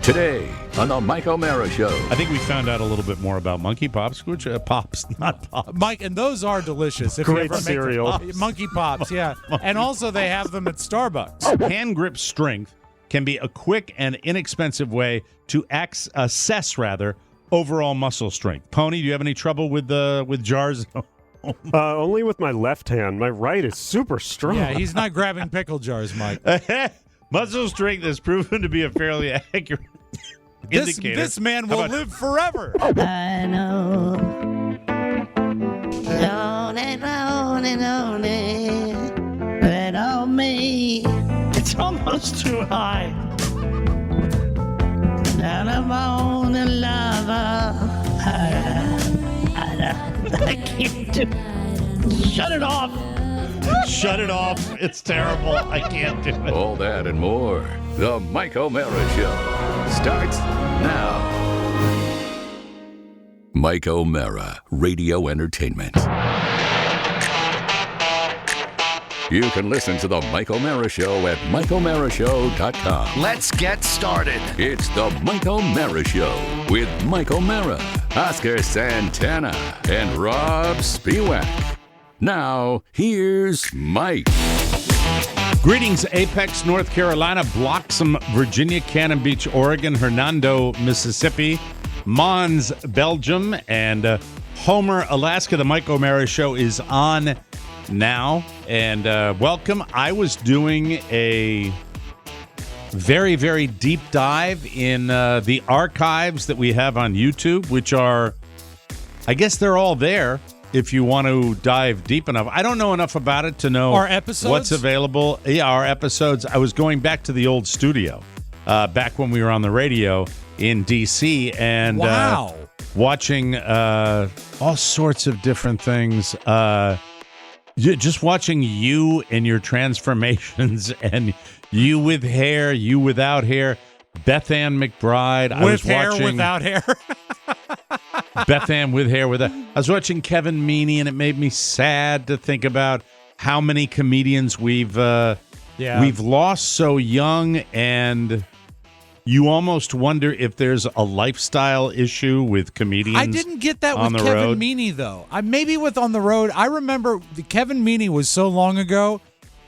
Today on the Mike O'Mara Show. I think we found out a little bit more about Monkey Pops, which Pops, not Pops. Mike, and those are delicious. If Great you ever cereal. Make Monkey Pops, yeah. And also they have them at Starbucks. Hand grip strength can be a quick and inexpensive way to assess overall muscle strength. Pony, do you have any trouble with jars? Only with my left hand. My right is super strong. Yeah, he's not grabbing pickle jars, Mike. Muscle strength has proven to be a fairly accurate indicator. This man will live forever. I know. Lonely, but on me, it's almost too high. Now I'm on a lover. I can't do. Shut it off. Shut it off. It's terrible. I can't do it. All that and more. The Mike O'Mara Show starts now. Mike O'Mara, Radio Entertainment. You can listen to the Mike O'Mara Show at MikeO'MaraShow.com. Let's get started. It's the Mike O'Mara Show with Mike O'Mara, Oscar Santana, and Rob Spiewak. Now, here's Mike. Greetings, Apex, North Carolina, Bloxham, Virginia, Cannon Beach, Oregon, Hernando, Mississippi, Mons, Belgium, and Homer, Alaska. The Mike O'Mara Show is on now, and welcome. I was doing a very, very deep dive in the archives that we have on YouTube, which are, I guess they're all there if you want to dive deep enough. I don't know enough about it to know Our episodes? what's available. Yeah, our episodes. I was going back to the old studio back when we were on the radio in D.C. and Wow. Watching all sorts of different things. Just watching you and your transformations, and you with hair, you without hair. Beth Ann McBride. I was hair, watching without hair. Beth Ann with hair, without. I was watching Kevin Meaney, and it made me sad to think about how many comedians we've lost so young, and you almost wonder if there's a lifestyle issue with comedians. I didn't get that on with the Kevin road. Meaney, though. Maybe with On the Road. I remember Kevin Meaney was so long ago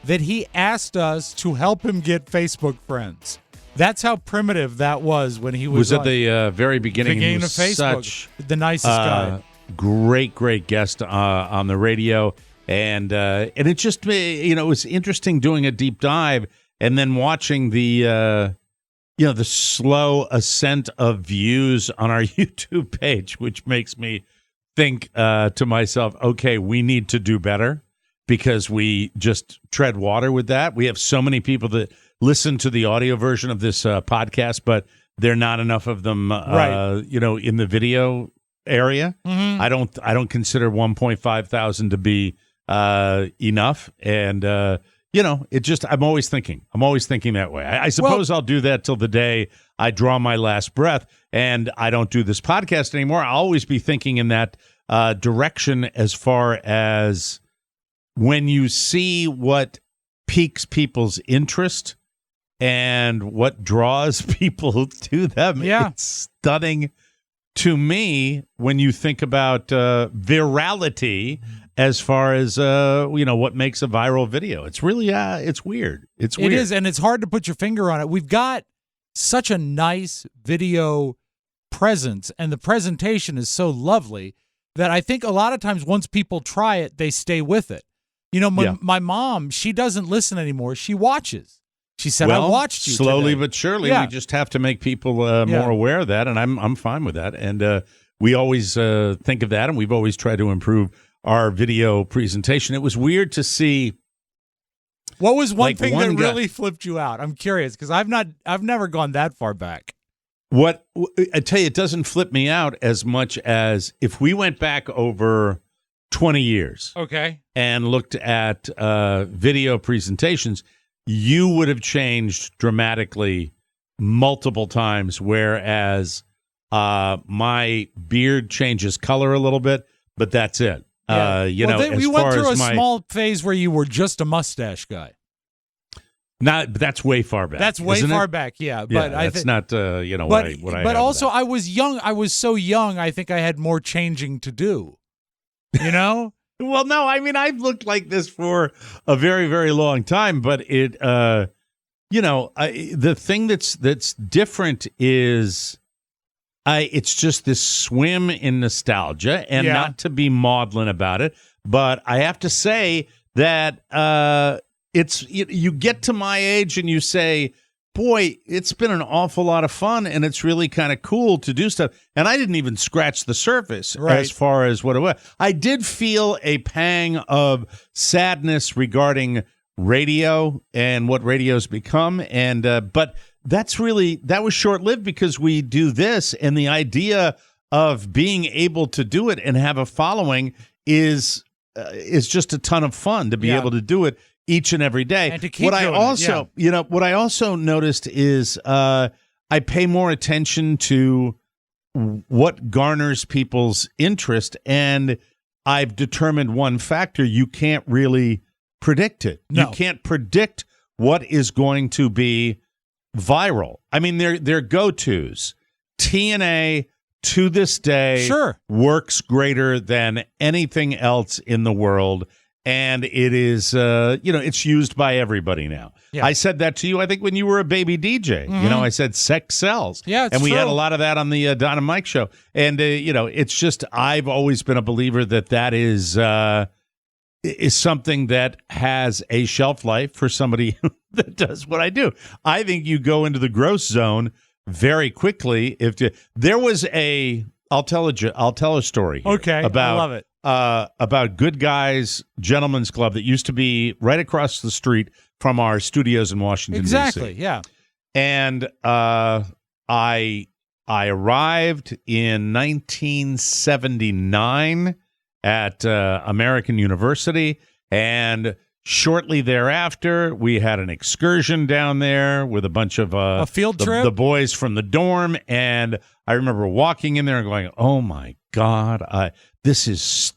that he asked us to help him get Facebook friends. That's how primitive that was when he was at the very beginning. He of was Facebook. such The nicest guy. Great guest on the radio, and it just it was interesting doing a deep dive and then watching the the slow ascent of views on our YouTube page, which makes me think to myself, okay, we need to do better because we just tread water with that. We have so many people that listen to the audio version of this podcast, but there are not enough of them, in the video area. Mm-hmm. I don't consider 1.5 thousand to be enough, and it just I'm always thinking that way. I suppose I'll do that till the day I draw my last breath, and I don't do this podcast anymore. I'll always be thinking in that direction as far as when you see what piques people's interest and what draws people to them. Yeah. It's stunning to me when you think about virality as far as what makes a viral video. It's really it's weird. It's weird. It is, and it's hard to put your finger on it. We've got such a nice video presence, and the presentation is so lovely that I think a lot of times once people try it, they stay with it. My mom, she doesn't listen anymore. She watches. She said, I watched you slowly today. but surely. Yeah. We just have to make people more aware of that, and I'm fine with that. And we always think of that, and we've always tried to improve our video presentation. It was weird to see. What was one thing that really flipped you out? I'm curious because I've never gone that far back. What I tell you, it doesn't flip me out as much as if we went back over 20 years, okay, and looked at video presentations. You would have changed dramatically multiple times, whereas my beard changes color a little bit, but that's it. Yeah. We went through a small phase where you were just a mustache guy. Not, but that's way far back. That's way isn't far it? back, yeah. Yeah, But I that's think, not what I but have also with that. I was young. I was so young. I think I had more changing to do. You know? Well, no, I mean, I've looked like this for a very, very long time, but it, the thing that's different is it's just this swim in nostalgia, and Yeah. not to be maudlin about it, but I have to say that you get to my age and you say, boy, it's been an awful lot of fun, and it's really kind of cool to do stuff. And I didn't even scratch the surface as far as what it was. I did feel a pang of sadness regarding radio and what radio's become, and but that was short-lived because we do this, and the idea of being able to do it and have a following is just a ton of fun to be able to do it each and every day. And to keep doing it, what I also noticed is I pay more attention to what garners people's interest, and I've determined one factor: you can't really predict it. No. You can't predict what is going to be viral. I mean, they're go-tos. TNA to this day works greater than anything else in the world. And it is, it's used by everybody now. Yeah. I said that to you, I think, when you were a baby DJ. Mm-hmm. I said sex sells. Yeah, it's and we true. had a lot of that on the Don and Mike show. And, it's just, I've always been a believer that is something that has a shelf life for somebody that does what I do. I think you go into the gross zone very quickly. There was I'll tell a story here. Okay, about, I love it. About Good Guys Gentlemen's Club that used to be right across the street from our studios in Washington, exactly, D.C. yeah. And I arrived in 1979 at American University, and shortly thereafter, we had an excursion down there with a bunch of a field trip, the boys from the dorm, and I remember walking in there and going, "Oh my God, this is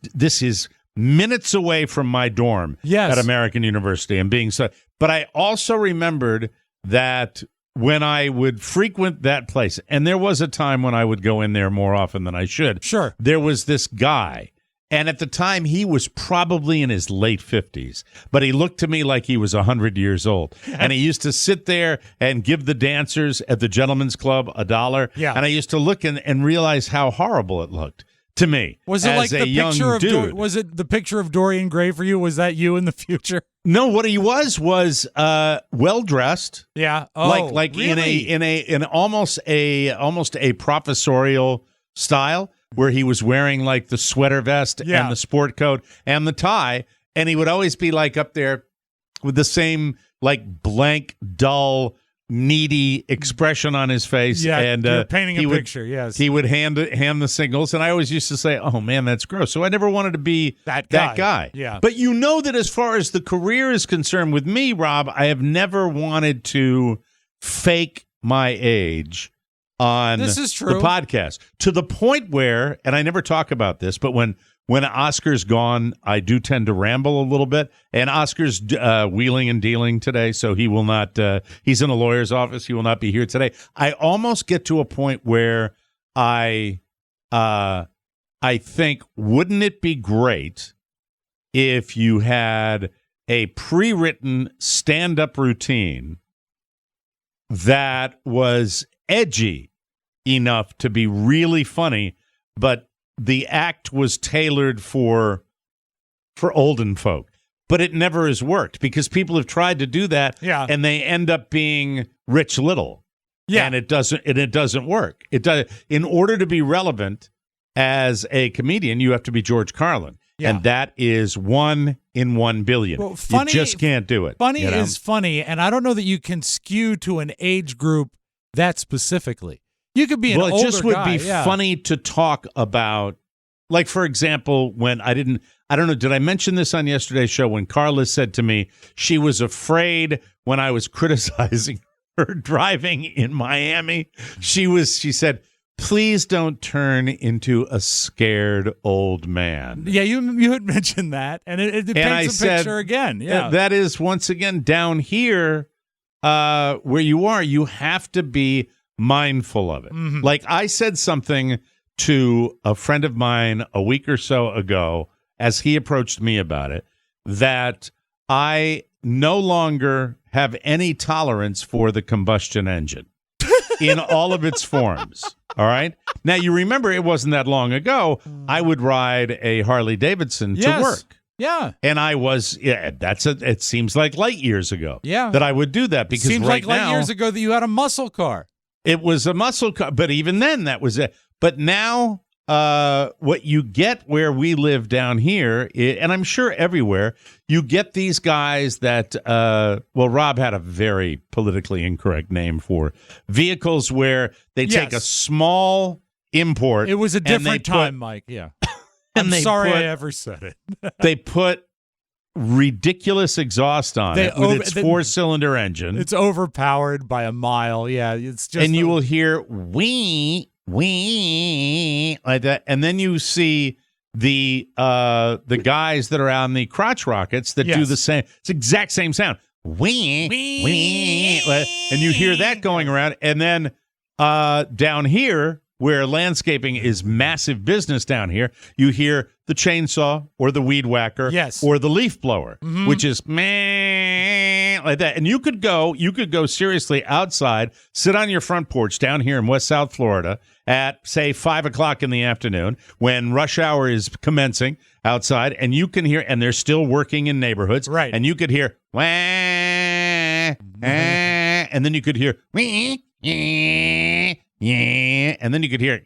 minutes away from my dorm at American University," and being so. But I also remembered that when I would frequent that place, and there was a time when I would go in there more often than I should. Sure, there was this guy. And at the time, he was probably in his late 50s, but he looked to me like he was 100 years old. And he used to sit there and give the dancers at the Gentlemen's Club $1. Yeah. And I used to look and realize how horrible it looked to me. Was it as like the a young picture of dude. was it the picture of Dorian Gray for you? Was that you in the future? No, what he was well dressed. Yeah. Oh, like really? in almost a professorial style, where he was wearing like the sweater vest and the sport coat and the tie, and he would always be like up there with the same like blank, dull, needy expression on his face. Yeah, and you're painting a picture. Yes, he would hand the singles, and I always used to say, "Oh man, that's gross." So I never wanted to be that guy. Yeah, but that as far as the career is concerned, with me, Rob, I have never wanted to fake my age on this is true. The podcast, to the point where, and I never talk about this, but when Oscar's gone, I do tend to ramble a little bit, and Oscar's wheeling and dealing today, so he will not, he's in a lawyer's office, he will not be here today. I almost get to a point where I think, wouldn't it be great if you had a pre-written stand-up routine that was edgy enough to be really funny, but the act was tailored for olden folk. But it never has worked because people have tried to do that, and they end up being Rich Little. Yeah, and it doesn't work. It does. In order to be relevant as a comedian, you have to be George Carlin, and that is 1 in 1 billion. Well, funny, you just can't do it. Funny is funny, and I don't know that you can skew to an age group that specifically. You could be an older guy. Well, it just would be funny to talk about, like, for example, when I don't know, did I mention this on yesterday's show when Carla said to me she was afraid when I was criticizing her driving in Miami? She said, "Please don't turn into a scared old man." Yeah, you had mentioned that, and it paints a picture again. Yeah, that is, once again, down here, where you are, you have to be mindful of it. Mhm. Like I said something to a friend of mine a week or so ago as he approached me about it, that I no longer have any tolerance for the combustion engine in all of its forms. All right. Now, you remember it wasn't that long ago. I would ride a Harley Davidson to work. Yeah. And I was, it seems like light years ago Yeah. that I would do that because Seems right like now, years ago that you had a muscle car. it was a muscle car, but even then that was it. But now what you get where we live down here, and I'm sure everywhere, you get these guys that, Rob had a very politically incorrect name for vehicles where they take a small import. It was a and they different time, Mike. Yeah. And I'm they sorry put- I ever said it. They put ridiculous exhaust on it with its four-cylinder engine. It's overpowered by a mile. Yeah, it's just. And you will hear wee like that, and then you see the guys that are on the crotch rockets that do the same. It's the exact same sound. Wee, and you hear that going around, and then down here, where landscaping is massive business down here, you hear the chainsaw or the weed whacker or the leaf blower, which is meh, like that. And you could go seriously outside, sit on your front porch down here in West South Florida at, say, 5 o'clock in the afternoon when rush hour is commencing outside, and you can hear, and they're still working in neighborhoods, right? And you could hear, wah, and then you could hear, wee, yeah, and then you could hear,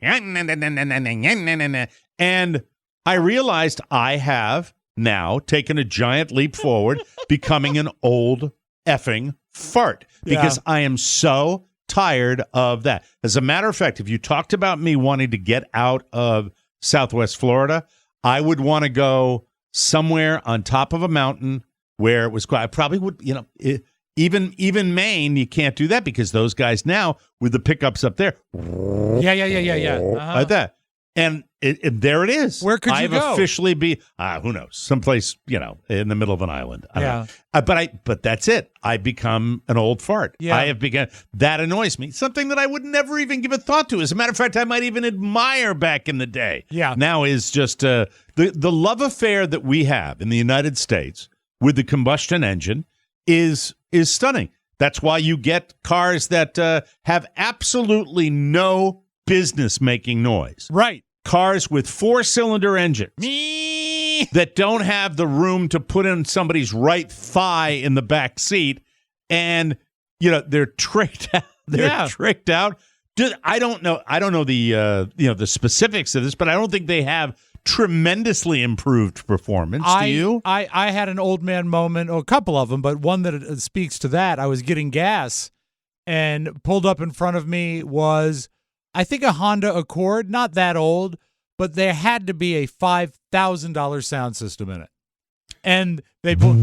and I realized I have now taken a giant leap forward, becoming an old effing fart, because I am so tired of that. As a matter of fact, if you talked about me wanting to get out of Southwest Florida, I would want to go somewhere on top of a mountain where it was quiet. I probably would, even Maine, you can't do that because those guys now with the pickups up there. Yeah. Like that. And there it is. Where could you I've go? officially be, who knows, someplace, in the middle of an island. I don't know. But that's it. I become an old fart. Yeah. I have begun. That annoys me. Something that I would never even give a thought to. As a matter of fact, I might even admire back in the day. Yeah. Now is just the love affair that we have in the United States with the combustion engine is stunning. That's why you get cars that have absolutely no business making noise. Right. Cars with four-cylinder engines that don't have the room to put in somebody's right thigh in the back seat, and they're tricked out. They're tricked out. I don't know the specifics of this, but I don't think they have tremendously improved performance. Do you? I had an old man moment, or a couple of them, but one that speaks to that. I was getting gas, and pulled up in front of me was, I think, a Honda Accord, not that old, but there had to be a $5,000 sound system in it. And they pulled,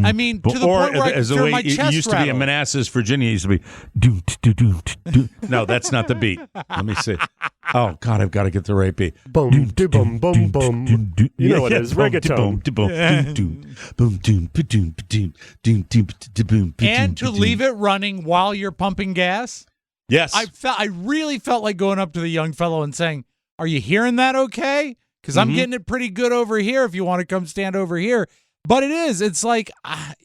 I mean, to the point where I could hear my chest it used to be in Manassas, Virginia, it used to be doom, doom, doom, doom. No, that's not the beat. Let me see. Oh God, I've got to get the right beat. Boom, boom, boom, boom. You know what it is, reggaeton. And to leave it running while you're pumping gas. Yes, I really felt like going up to the young fellow and saying, "Are you hearing that? Okay? Because I'm getting it pretty good over here. If you want to come stand over here." But it is. It's like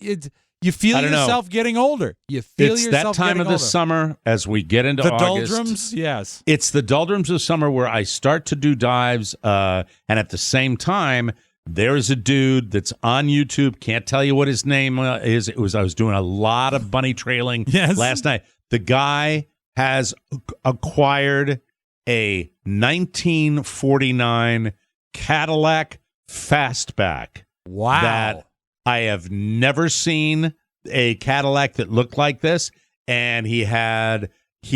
you feel yourself getting older. You feel it's yourself that time getting of the older. summer as we get into the August. doldrums. Yes, it's the doldrums of summer where I start to do dives, and at the same time, there's a dude that's on YouTube. Can't tell you what his name is. I was doing a lot of bunny trailing last night. The guy has acquired a 1949 Cadillac Fastback. Wow. That I have never seen a Cadillac that looked like this. And he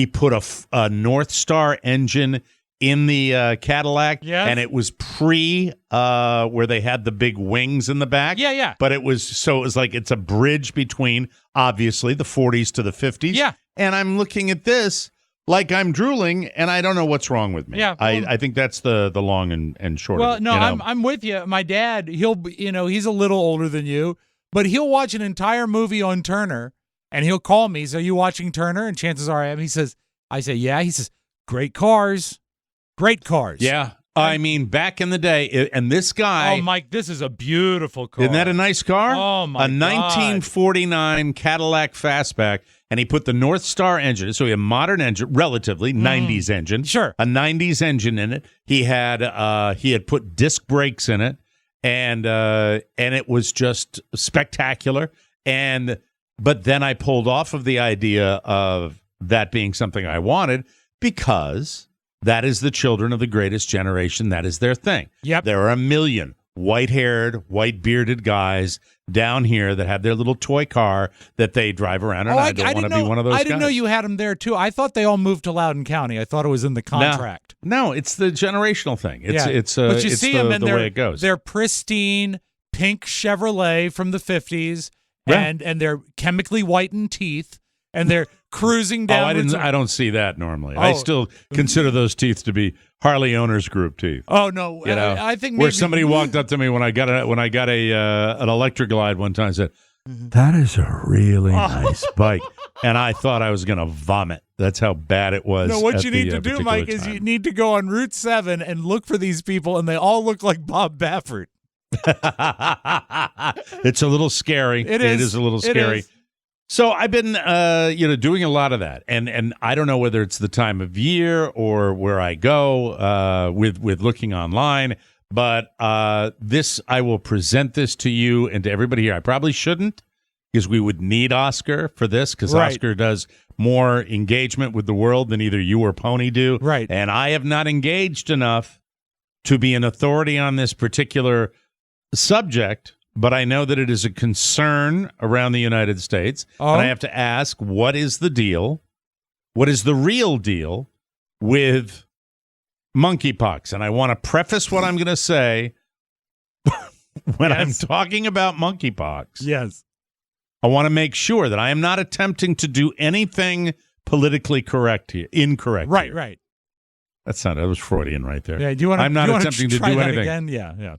put a North Star engine in the Cadillac. Yes. And it was where they had the big wings in the back. Yeah. But it was like it's a bridge between, obviously, the 40s to the 50s. Yeah. And I'm looking at this like I'm drooling, and I don't know what's wrong with me. Yeah, I think that's the long and short Well, of it. no, I'm with you. My dad, he's a little older than you, But he'll watch an entire movie on Turner, and he'll call me. So, are you watching Turner? And chances are I am. I say, yeah. He says, great cars. Great cars. Yeah. I mean, back in the day, and this guy. Oh, Mike, this is a beautiful car. Isn't that a nice car? Oh, my God. A 1949 Cadillac Fastback, and he put the North Star engine, so he had a modern engine, relatively, 90s engine. Sure. A 90s engine in it. He had put disc brakes in it, and it was just spectacular. But then I pulled off of the idea of that being something I wanted because that is the children of the greatest generation. That is their thing. Yep. There are a million white-haired, white-bearded guys down here that have their little toy car that they drive around, and I don't want to be one of those guys. I didn't know you had them there, too. I thought they all moved to Loudoun County. I thought it was in the contract. No, it's the generational thing. But you see them, and the way it goes. They're pristine pink Chevrolet from the 50s, and they're chemically whitened teeth, and they're cruising down. I don't see that normally. I still consider those teeth to be Harley Owners Group teeth. Oh no, you know, I think where somebody walked up to me when I got an Electric Glide one time and said, "That is a really nice bike," and I thought I was going to vomit. That's how bad it was. No, what you need to do, Mike, is you need to go on Route 7 and look for these people, and they all look like Bob Baffert. It's a little scary. It is a little scary. So I've been, doing a lot of that, and I don't know whether it's the time of year or where I go with looking online, but I will present this to you and to everybody here. I probably shouldn't, because we would need Oscar for this, because Oscar does more engagement with the world than either you or Pony do, right? And I have not engaged enough to be an authority on this particular subject. But I know that it is a concern around the United States. And I have to ask, what is the deal? What is the real deal with monkeypox? And I want to preface what I'm going to say when I'm talking about monkeypox. Yes. I want to make sure that I am not attempting to do anything politically incorrect. Right, here. right. That was Freudian right there. Yeah, I'm not attempting to do anything. Again? Yeah.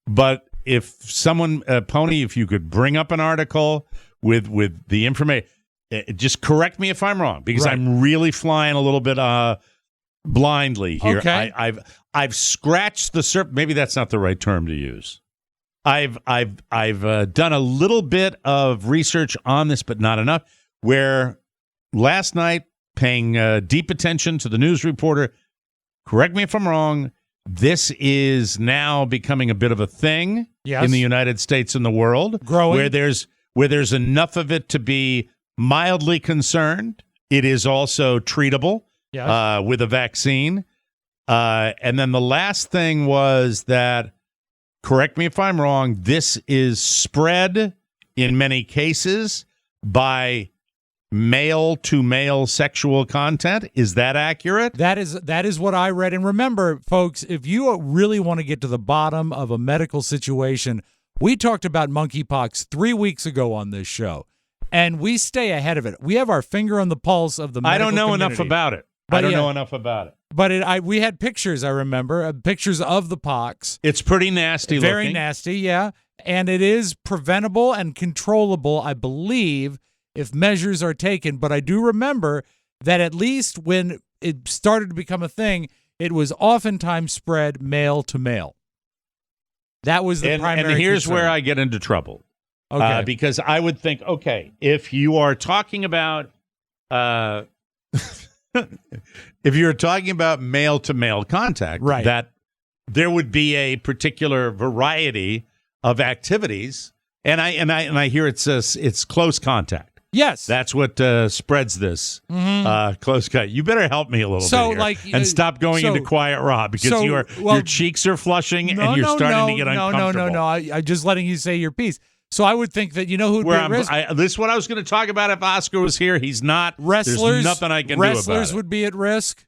But if someone, Pony, if you could bring up an article with the information, just correct me if I'm wrong, because I'm really flying a little bit blindly here. Okay. I've scratched the surface. Maybe that's not the right term to use. I've done a little bit of research on this, but not enough. Where last night, paying deep attention to the news reporter, correct me if I'm wrong, this is now becoming a bit of a thing in the United States and the world. Growing. Where there's enough of it to be mildly concerned. It is also treatable with a vaccine. And then the last thing was that, correct me if I'm wrong, this is spread in many cases by male-to-male sexual content. Is that accurate? That is what I read. And remember, folks, if you really want to get to the bottom of a medical situation, we talked about monkeypox 3 weeks ago on this show, and we stay ahead of it. We have our finger on the pulse of the medical I don't know community. enough about it. I don't know enough about it. But we had pictures, I remember, pictures of the pox. It's pretty nasty looking. Very nasty, yeah. And it is preventable and controllable, I believe, if measures are taken. But I do remember that at least when it started to become a thing, it was oftentimes spread male to male. That was the primary And here's concern. where I get into trouble. Okay. Because I would think, okay, if you are talking about if you're talking about male-to-male contact, right, that there would be a particular variety of activities, and I hear it says it's close contact. Yes, that's what spreads this close contact. You better help me a little bit here, and stop going into Quiet Rob, because your cheeks are flushing and you're starting to get uncomfortable. No. I'm just letting you say your piece. So I would think that who'd be at risk. This is what I was going to talk about if Oscar was here. He's not. Wrestlers. There's nothing I can do about it. Wrestlers would be at risk.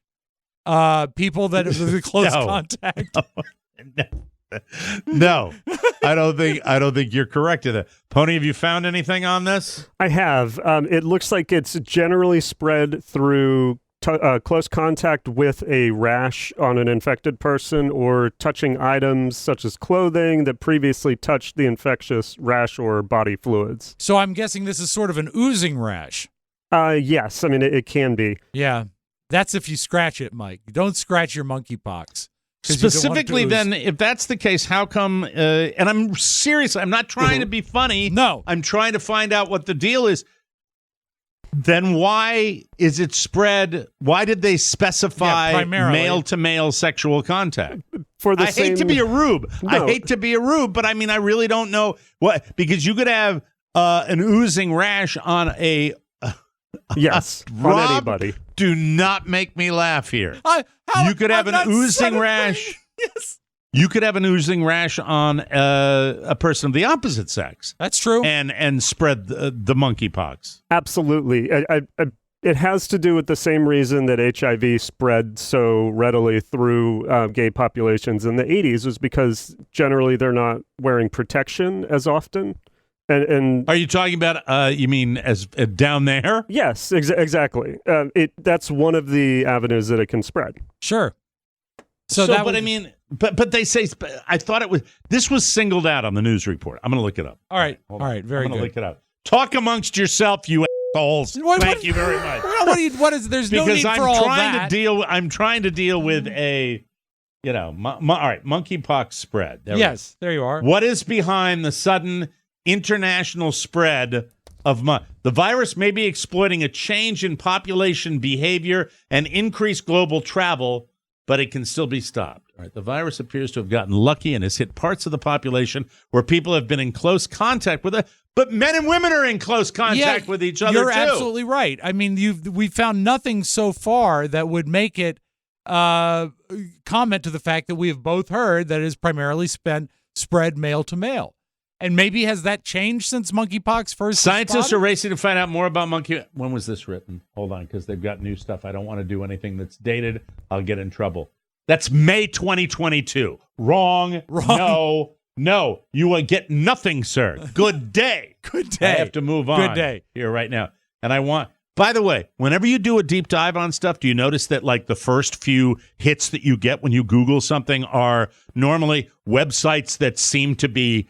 People that are close contact. No, I don't think you're correct in that. Pony, have you found anything on this? I have. It looks like it's generally spread through close contact with a rash on an infected person or touching items such as clothing that previously touched the infectious rash or body fluids. So I'm guessing this is sort of an oozing rash. Yes, I mean, it can be. Yeah. That's if you scratch it, Mike. Don't scratch your monkeypox. Specifically, then, if that's the case, how come? And I'm serious. I'm not trying to be funny. No. I'm trying to find out what the deal is. Then why is it spread? Why did they specify male-to-male sexual contact? I hate to be a rube. No. I hate to be a rube, but I mean, I really don't know what, because you could have an oozing rash on a. Yes, Rob, on anybody. Do not make me laugh here. You could have an oozing rash. Yes. You could have an oozing rash on a person of the opposite sex. That's true. And spread the monkeypox. Absolutely. It has to do with the same reason that HIV spread so readily through gay populations in the 80s, was because generally they're not wearing protection as often. And are you talking about, you mean as down there? Yes, exactly. That's one of the avenues that it can spread. Sure. I mean, but they say, I thought this was singled out on the news report. I'm going to look it up. All right. All right. Very good. I'm going to look it up. Talk amongst yourself, you assholes. Thank you very much. There's no need for all that. I'm trying to deal with a, all right, monkeypox spread. Yes, there you are. What is behind the sudden international spread of the virus may be exploiting a change in population behavior and increased global travel, but it can still be stopped. All right, the virus appears to have gotten lucky and has hit parts of the population where people have been in close contact with it, but men and women are in close contact with each other, You're too. absolutely right. I mean, we found nothing so far that would make it comment to the fact that we have both heard that it is primarily spread male to male. And maybe has that changed since monkeypox first? Scientists are racing to find out more about monkey. When was this written? Hold on, because they've got new stuff. I don't want to do anything that's dated. I'll get in trouble. That's May 2022. Wrong. No. You will get nothing, sir. Good day. Good day. I have to move on. Good day. Here right now. And by the way, whenever you do a deep dive on stuff, do you notice that like the first few hits that you get when you Google something are normally websites that seem to be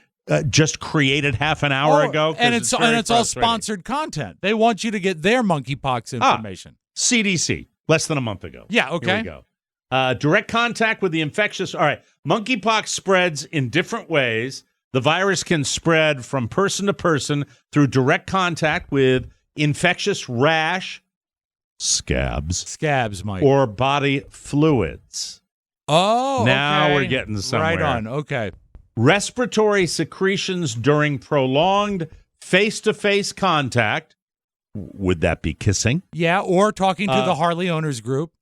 just created half an hour ago, and it's all sponsored content. They want you to get their monkeypox information. CDC, less than a month ago. Yeah, okay. Here we go. Direct contact with the infectious. All right, monkeypox spreads in different ways. The virus can spread from person to person through direct contact with infectious rash, scabs, Mike, or body fluids. Oh, now we're getting somewhere. Right on. Okay. Respiratory secretions during prolonged face-to-face contact. Would that be kissing? Yeah, or talking to the Harley Owners Group.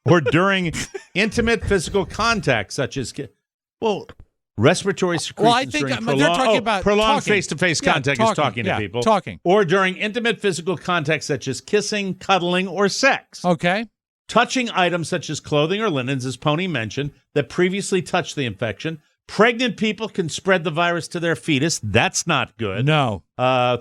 Or during intimate physical contact, such as respiratory secretions. Well, I think they're talking about prolonged talking. face-to-face contact is talking to people. Talking. Or during intimate physical contact, such as kissing, cuddling, or sex. Okay. Touching items such as clothing or linens, as Pony mentioned, that previously touched the infection. Pregnant people can spread the virus to their fetus. That's not good. No.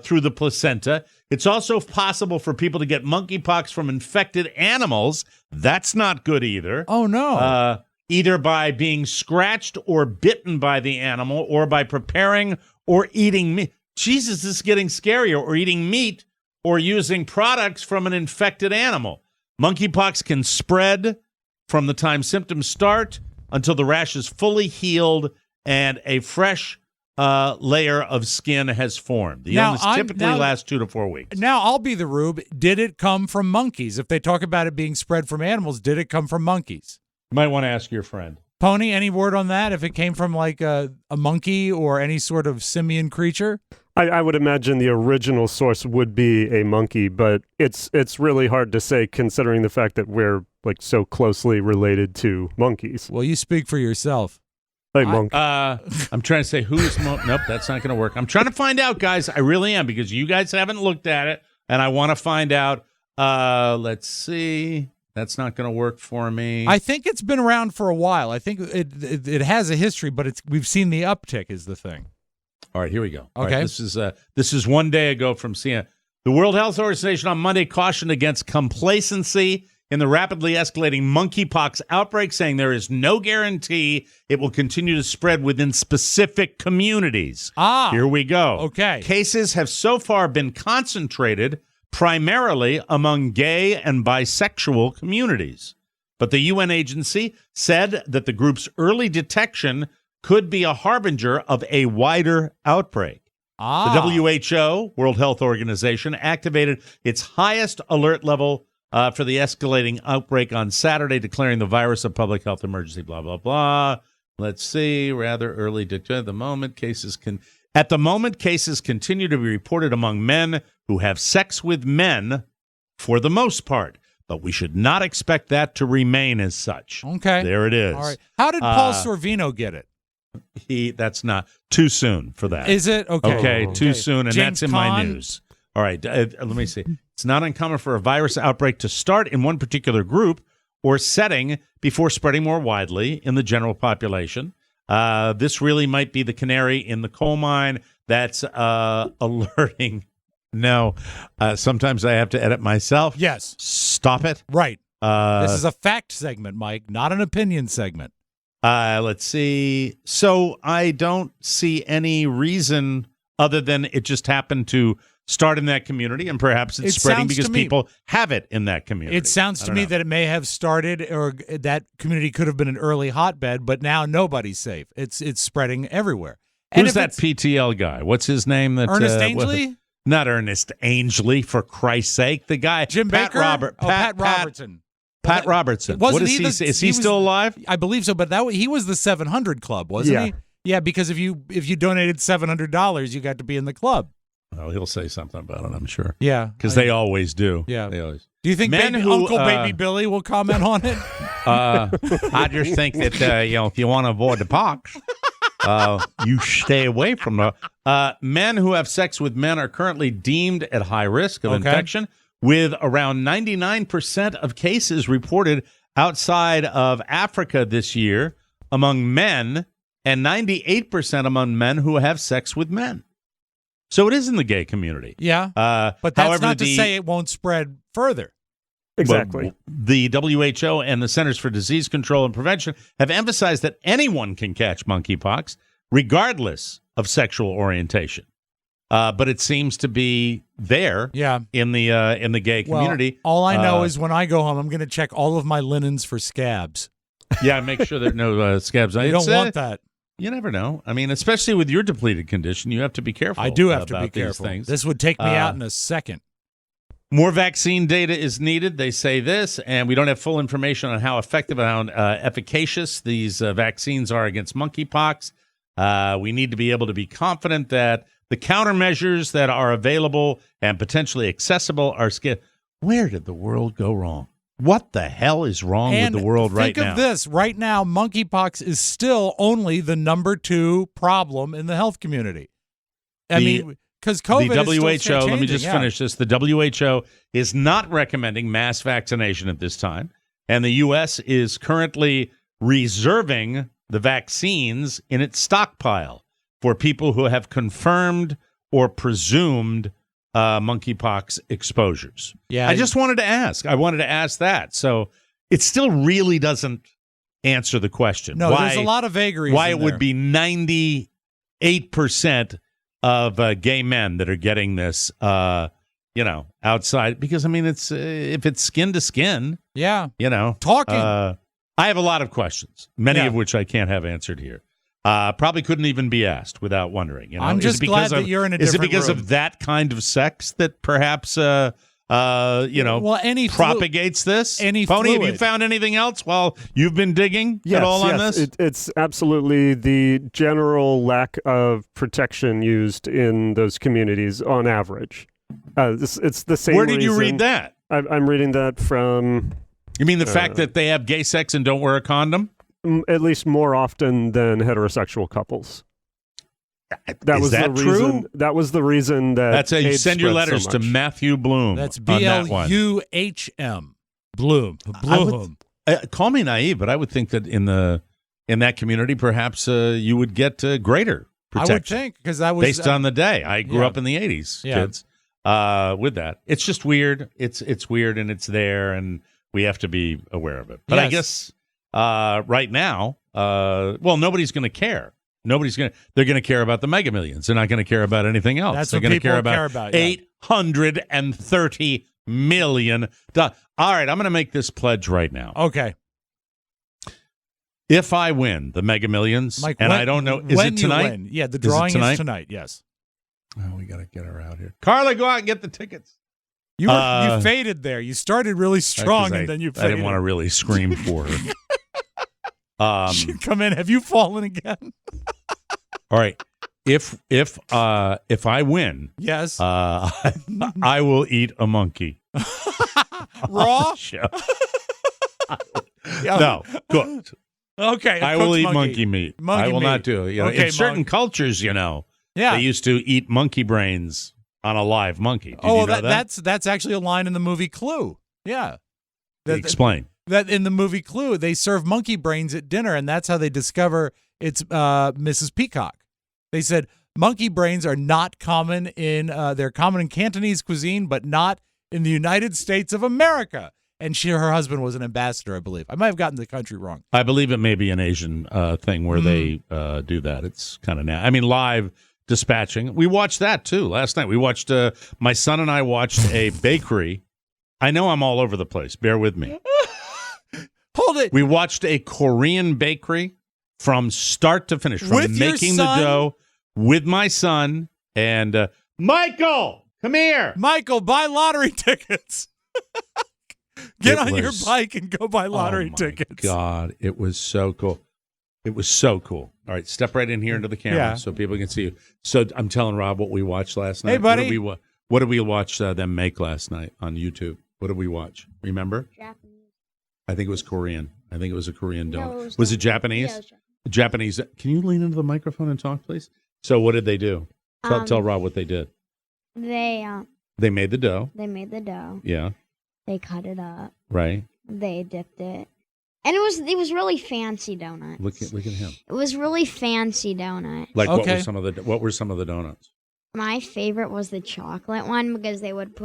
Through the placenta. It's also possible for people to get monkeypox from infected animals. That's not good either. Oh, no. Either by being scratched or bitten by the animal, or by preparing or eating meat. Jesus, this is getting scarier. Or eating meat or using products from an infected animal. Monkeypox can spread from the time symptoms start until the rash is fully healed and a fresh layer of skin has formed. The illness typically lasts 2 to 4 weeks. Now, I'll be the rube. Did it come from monkeys? If they talk about it being spread from animals, did it come from monkeys? You might want to ask your friend. Pony, any word on that? If it came from like a monkey or any sort of simian creature? I would imagine the original source would be a monkey, but it's really hard to say considering the fact that we're like so closely related to monkeys. Well, you speak for yourself. Hey, monkey. I'm trying to say who's nope, that's not going to work. I'm trying to find out, guys. I really am, because you guys haven't looked at it, and I want to find out. Let's see. That's not going to work for me. I think it's been around for a while. I think it has a history, but we've seen the uptick is the thing. All right, here we go. Okay. Right, this is 1 day ago from CNN. The World Health Organization on Monday cautioned against complacency in the rapidly escalating monkeypox outbreak, saying there is no guarantee it will continue to spread within specific communities. Here we go. Okay. Cases have so far been concentrated primarily among gay and bisexual communities. But the UN agency said that the group's early detection could be a harbinger of a wider outbreak. The WHO, World Health Organization, activated its highest alert level for the escalating outbreak on Saturday, declaring the virus a public health emergency, blah, blah, blah. Let's see, rather early at the moment, cases continue to be reported among men who have sex with men for the most part, but we should not expect that to remain as such. Okay. There it is. All right. How did Paul Sorvino get it? That's not too soon for that. Is it? Okay. Okay, too soon, and James that's in my Caan? news. All right, let me see. It's not uncommon for a virus outbreak to start in one particular group or setting before spreading more widely in the general population. This really might be the canary in the coal mine that's alerting. No, sometimes I have to edit myself. Yes. Stop it. Right. This is a fact segment, Mike, not an opinion segment. Let's see. So I don't see any reason other than it just happened to start in that community, and perhaps it's spreading because people have it in that community. It sounds to me that it may have started, or that community could have been an early hotbed, but now nobody's safe. It's spreading everywhere. Who's that PTL guy? What's his name? Ernest Angley? Not Ernest Angley, for Christ's sake. The guy, Jim Pat Baker? Pat Robertson. Pat Robertson. What is he? Is he still alive? I believe so, but he was the 700 Club, wasn't he? Yeah, because if you donated $700, you got to be in the club. Well, he'll say something about it, I'm sure. Yeah, because they always do. Yeah, they always. Do you think Uncle Baby Billy will comment on it? I just think that if you want to avoid the pox, you stay away from the men who have sex with men are currently deemed at high risk of infection, with around 99% of cases reported outside of Africa this year among men, and 98% among men who have sex with men. So it is in the gay community. Yeah, but that's however, not to say it won't spread further. Exactly. Well, the WHO and the Centers for Disease Control and Prevention have emphasized that anyone can catch monkeypox, regardless of sexual orientation. But it seems to be there in the gay community. All I know is when I go home, I'm going to check all of my linens for scabs. Yeah, make sure there are no scabs. You don't want that. You never know. I mean, especially with your depleted condition, you have to be careful. I do have to be about careful. These things. This would take me out in a second. More vaccine data is needed. They say this, and we don't have full information on how effective and efficacious these vaccines are against monkeypox. We need to be able to be confident that the countermeasures that are available and potentially accessible are Where did the world go wrong? What the hell is wrong with the world right now? Think of this. Right now, monkeypox is still only the number 2 problem in the health community. I mean, because COVID the WHO, is still let me just finish this. The WHO is not recommending mass vaccination at this time, and the U.S. is currently reserving the vaccines in its stockpile for people who have confirmed or presumed monkeypox exposures. Yeah, I just wanted to ask. I wanted to ask that. So it still really doesn't answer the question. No, there's a lot of vagaries. Why it would be 98% of gay men that are getting this, outside. Because, I mean, it's if it's skin to skin. Yeah. Talking. I have a lot of questions, many of which I can't have answered here. Probably couldn't even be asked without wondering. I'm just glad that you're in a different room. Is it because of that kind of sex that perhaps, propagates this? Any Pony, fluid. have you found anything else while you've been digging at all on this? It's absolutely the general lack of protection used in those communities on average. It's the same. Where did you reason- read that? I'm reading that from... You mean the fact that they have gay sex and don't wear a condom? At least more often than heterosexual couples. Is that true? That was the reason that That's how you AIDS send your spread so letters to much. Matthew Bloom. That's on that one. BLUHM. Bloom. Call me naive, but I would think that in that community, perhaps you would get greater protection. I would think, because that was based on the day. I grew up in the 80s, kids. with that. It's just weird. It's weird, and it's there, and we have to be aware of it. But I guess right now, nobody's going to care. They're going to care about the Mega Millions. They're not going to care about anything else. That's They're what going to people care about $830 million. All right, I'm going to make this pledge right now. Okay. If I win the Mega Millions, Mike, and I don't know, is it tonight? You win. Yeah, the drawing is tonight, yes. Oh, we got to get her out here. Carla, go out and get the tickets. You faded there. You started really strong, and then you faded. I didn't want to really scream for her. She'd come in. Have you fallen again? All right. If I win, yes, I will eat a monkey. Raw? No, cooked. Okay, I will eat monkey meat. I will not do it. Okay, in certain cultures, they used to eat monkey brains on a live monkey. Did you know that's actually a line in the movie Clue. Yeah. Explain. That in the movie Clue, they serve monkey brains at dinner, and that's how they discover it's Mrs. Peacock. They said monkey brains are not common they're common in Cantonese cuisine, but not in the United States of America. And her husband was an ambassador, I believe. I might have gotten the country wrong. I believe it may be an Asian thing where they do that. It's kind of live dispatching. We watched that too last night. We watched. My son and I watched a bakery. I know I'm all over the place. Bear with me. Hold it. We watched a Korean bakery from start to finish, from with making the dough with my son and Michael. Come here, Michael. Buy lottery tickets. Get on your bike and go buy lottery tickets. God, it was so cool. It was so cool. All right, step right in here into the camera so people can see you. So I'm telling Rob what we watched last night. Hey, buddy. What did we watch them make last night on YouTube? What did we watch? Remember? Japanese. I think it was Korean. I think it was a Korean donut. No, was it Japanese? Yeah, it was Japanese. Can you lean into the microphone and talk, please? So what did they do? Tell Rob what they did. They made the dough. They made the dough. Yeah. They cut it up. Right. They dipped it. And it was really fancy donuts. Look at him. It was really fancy donut. Like what were some of the donuts? My favorite was the chocolate one because they would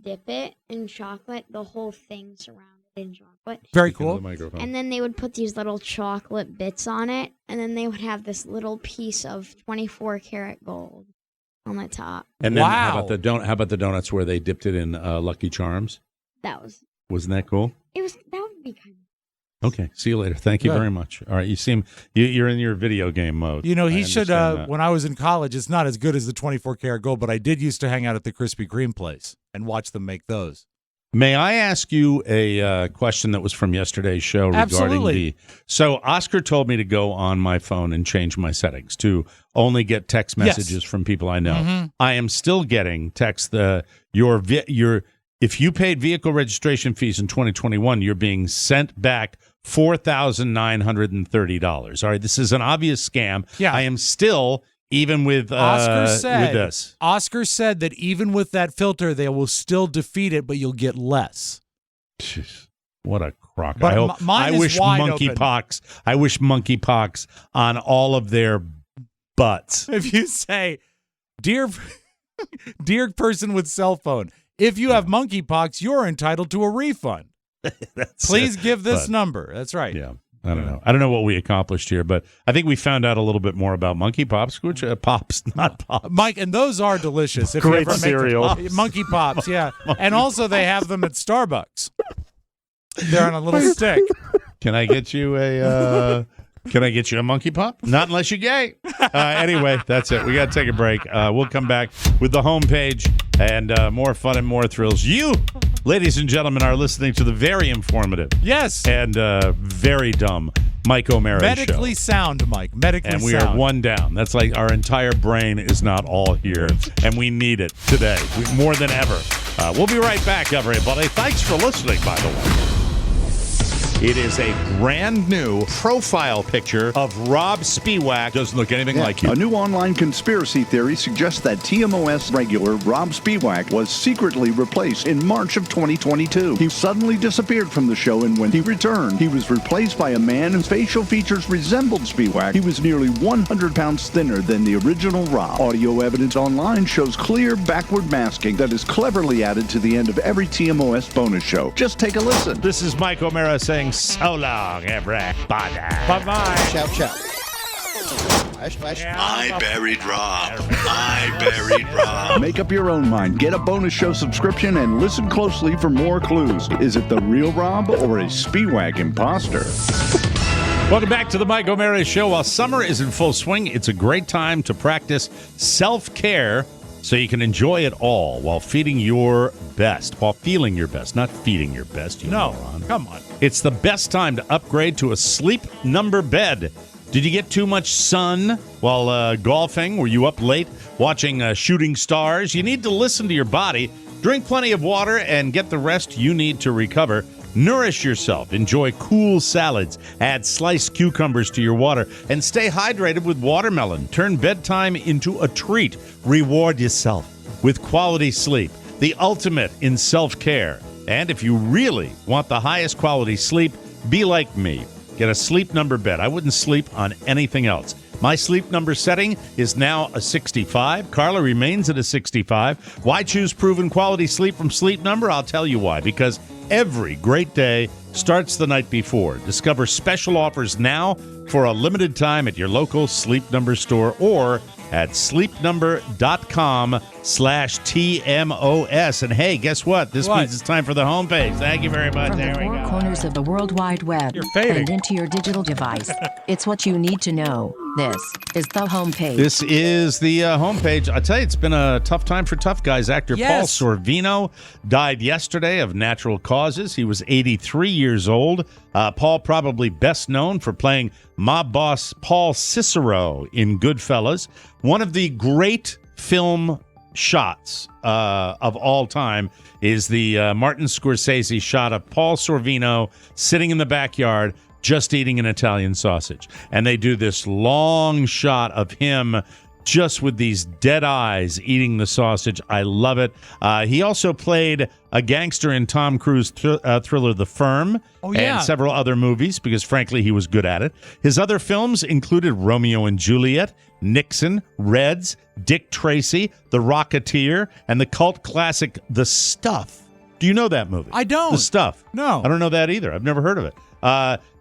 dip it in chocolate, the whole thing surrounded in chocolate. Very cool. And then they would put these little chocolate bits on it, and then they would have this little piece of 24 karat gold on the top. And then how about the donuts where they dipped it in Lucky Charms? Wasn't that cool? That would be kind of. Okay, see you later. Thank you very much. All right, you're in your video game mode. He should. When I was in college, it's not as good as the 24 karat gold, but I did used to hang out at the Krispy Kreme place and watch them make those. May I ask you a question that was from yesterday's show regarding So Oscar told me to go on my phone and change my settings to only get text messages from people I know. Mm-hmm. I am still getting text. If you paid vehicle registration fees in 2021, you're being sent back $4,930. All right, this is an obvious scam. Yeah. I am still, even with Oscar with this. Oscar said that even with that filter, they will still defeat it, but you'll get less. Jeez, what a crock. But I wish monkeypox. I wish monkeypox on all of their butts. If you say, dear person with cell phone, if you have monkeypox, you're entitled to a refund. Please give this number. That's right. Yeah. I don't know. I don't know what we accomplished here, but I think we found out a little bit more about monkey pops, which pops, not pops. Mike, and those are delicious. If Great cereal. Monkey pops, yeah. And also they have them at Starbucks. They're on a little stick. Can I get you a monkey pop? Not unless you're gay. Anyway, that's it. We got to take a break. We'll come back with the homepage and more fun and more thrills. You, ladies and gentlemen, are listening to the very informative, and very dumb Mike O'Mara Medically show. Sound, Mike. Medically sound. And we are one down. That's like our entire brain is not all here, and we need it today more than ever. We'll be right back, everybody. Thanks for listening, by the way. It is a brand new profile picture of Rob Spiewak. Doesn't look anything like you. A new online conspiracy theory suggests that TMOS regular Rob Spiewak was secretly replaced in March of 2022. He suddenly disappeared from the show, and when he returned, he was replaced by a man whose facial features resembled Spiewak. He was nearly 100 pounds thinner than the original Rob. Audio evidence online shows clear backward masking that is cleverly added to the end of every TMOS bonus show. Just take a listen. This is Mike O'Mara saying so long, everybody. Bye-bye. Shout, shout. I buried Rob. Make up your own mind. Get a bonus show subscription and listen closely for more clues. Is it the real Rob or a Spiewak imposter? Welcome back to the Mike O'Mara Show. While summer is in full swing, it's a great time to practice self-care so you can enjoy it all while feeding your best. While feeling your best, not feeding your best, you moron. Come on. It's the best time to upgrade to a Sleep Number bed. Did you get too much sun while golfing? Were you up late watching shooting stars? You need to listen to your body, drink plenty of water, and get the rest you need to recover. Nourish yourself. Enjoy cool salads. Add sliced cucumbers to your water. And stay hydrated with watermelon. Turn bedtime into a treat. Reward yourself with quality sleep. The ultimate in self-care. And if you really want the highest quality sleep, be like me. Get a Sleep Number bed. I wouldn't sleep on anything else. My Sleep Number setting is now a 65. Carla remains at a 65. Why choose proven quality sleep from Sleep Number? I'll tell you why. Because every great day starts the night before. Discover special offers now for a limited time at your local Sleep Number store or at sleepnumber.com/TMOS. And hey, guess what? This means it's time for the homepage. Thank you very much. From the four corners of the World Wide Web and into your digital device. It's what you need to know. This is the homepage. This is the homepage. I tell you, it's been a tough time for tough guys. Actor Paul Yes. Sorvino died yesterday of natural causes. He was 83 years old. Paul probably best known for playing mob boss Paul Cicero in Goodfellas. One of the great film shots of all time is the Martin Scorsese shot of Paul Sorvino sitting in the backyard just eating an Italian sausage. And they do this long shot of him just with these dead eyes eating the sausage. I love it. He also played a gangster in Tom Cruise thriller The Firm and several other movies because, frankly, he was good at it. His other films included Romeo and Juliet, Nixon, Reds, Dick Tracy, The Rocketeer, and the cult classic The Stuff. Do you know that movie? I don't. The Stuff. No. I don't know that either. I've never heard of it.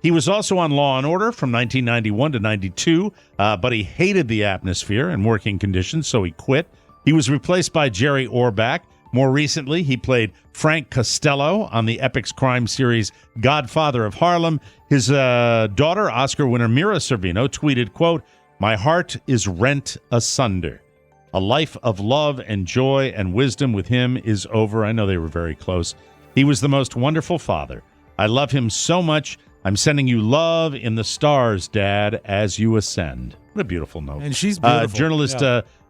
He was also on Law and Order from 1991 to 92, but he hated the atmosphere and working conditions, so he quit. He was replaced by Jerry Orbach. More recently, he played Frank Costello on the Epix crime series Godfather of Harlem. His daughter, Oscar winner Mira Sorvino, tweeted, quote, "My heart is rent asunder. A life of love and joy and wisdom with him is over." I know they were very close. He was the most wonderful father. I love him so much. I'm sending you love in the stars, Dad, as you ascend. What a beautiful note. And she's beautiful. Journalist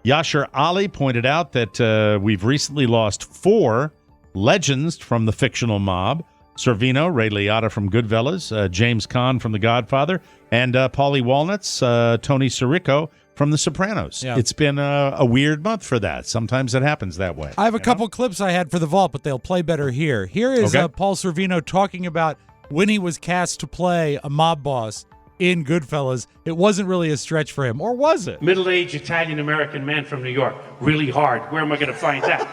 Yashar Ali pointed out that we've recently lost 4 legends from the fictional mob. Sorvino, Ray Liotta from Goodfellas, James Caan from The Godfather, and Paulie Walnuts, Tony Sirico from The Sopranos. Yeah. It's been a weird month for that. Sometimes it happens that way. I have a couple clips I had for the vault, but they'll play better here. Here is Paul Sorvino talking about when he was cast to play a mob boss in Goodfellas. It wasn't really a stretch for him, or was it? Middle-aged Italian-American man from New York. Really hard. Where am I going to find that?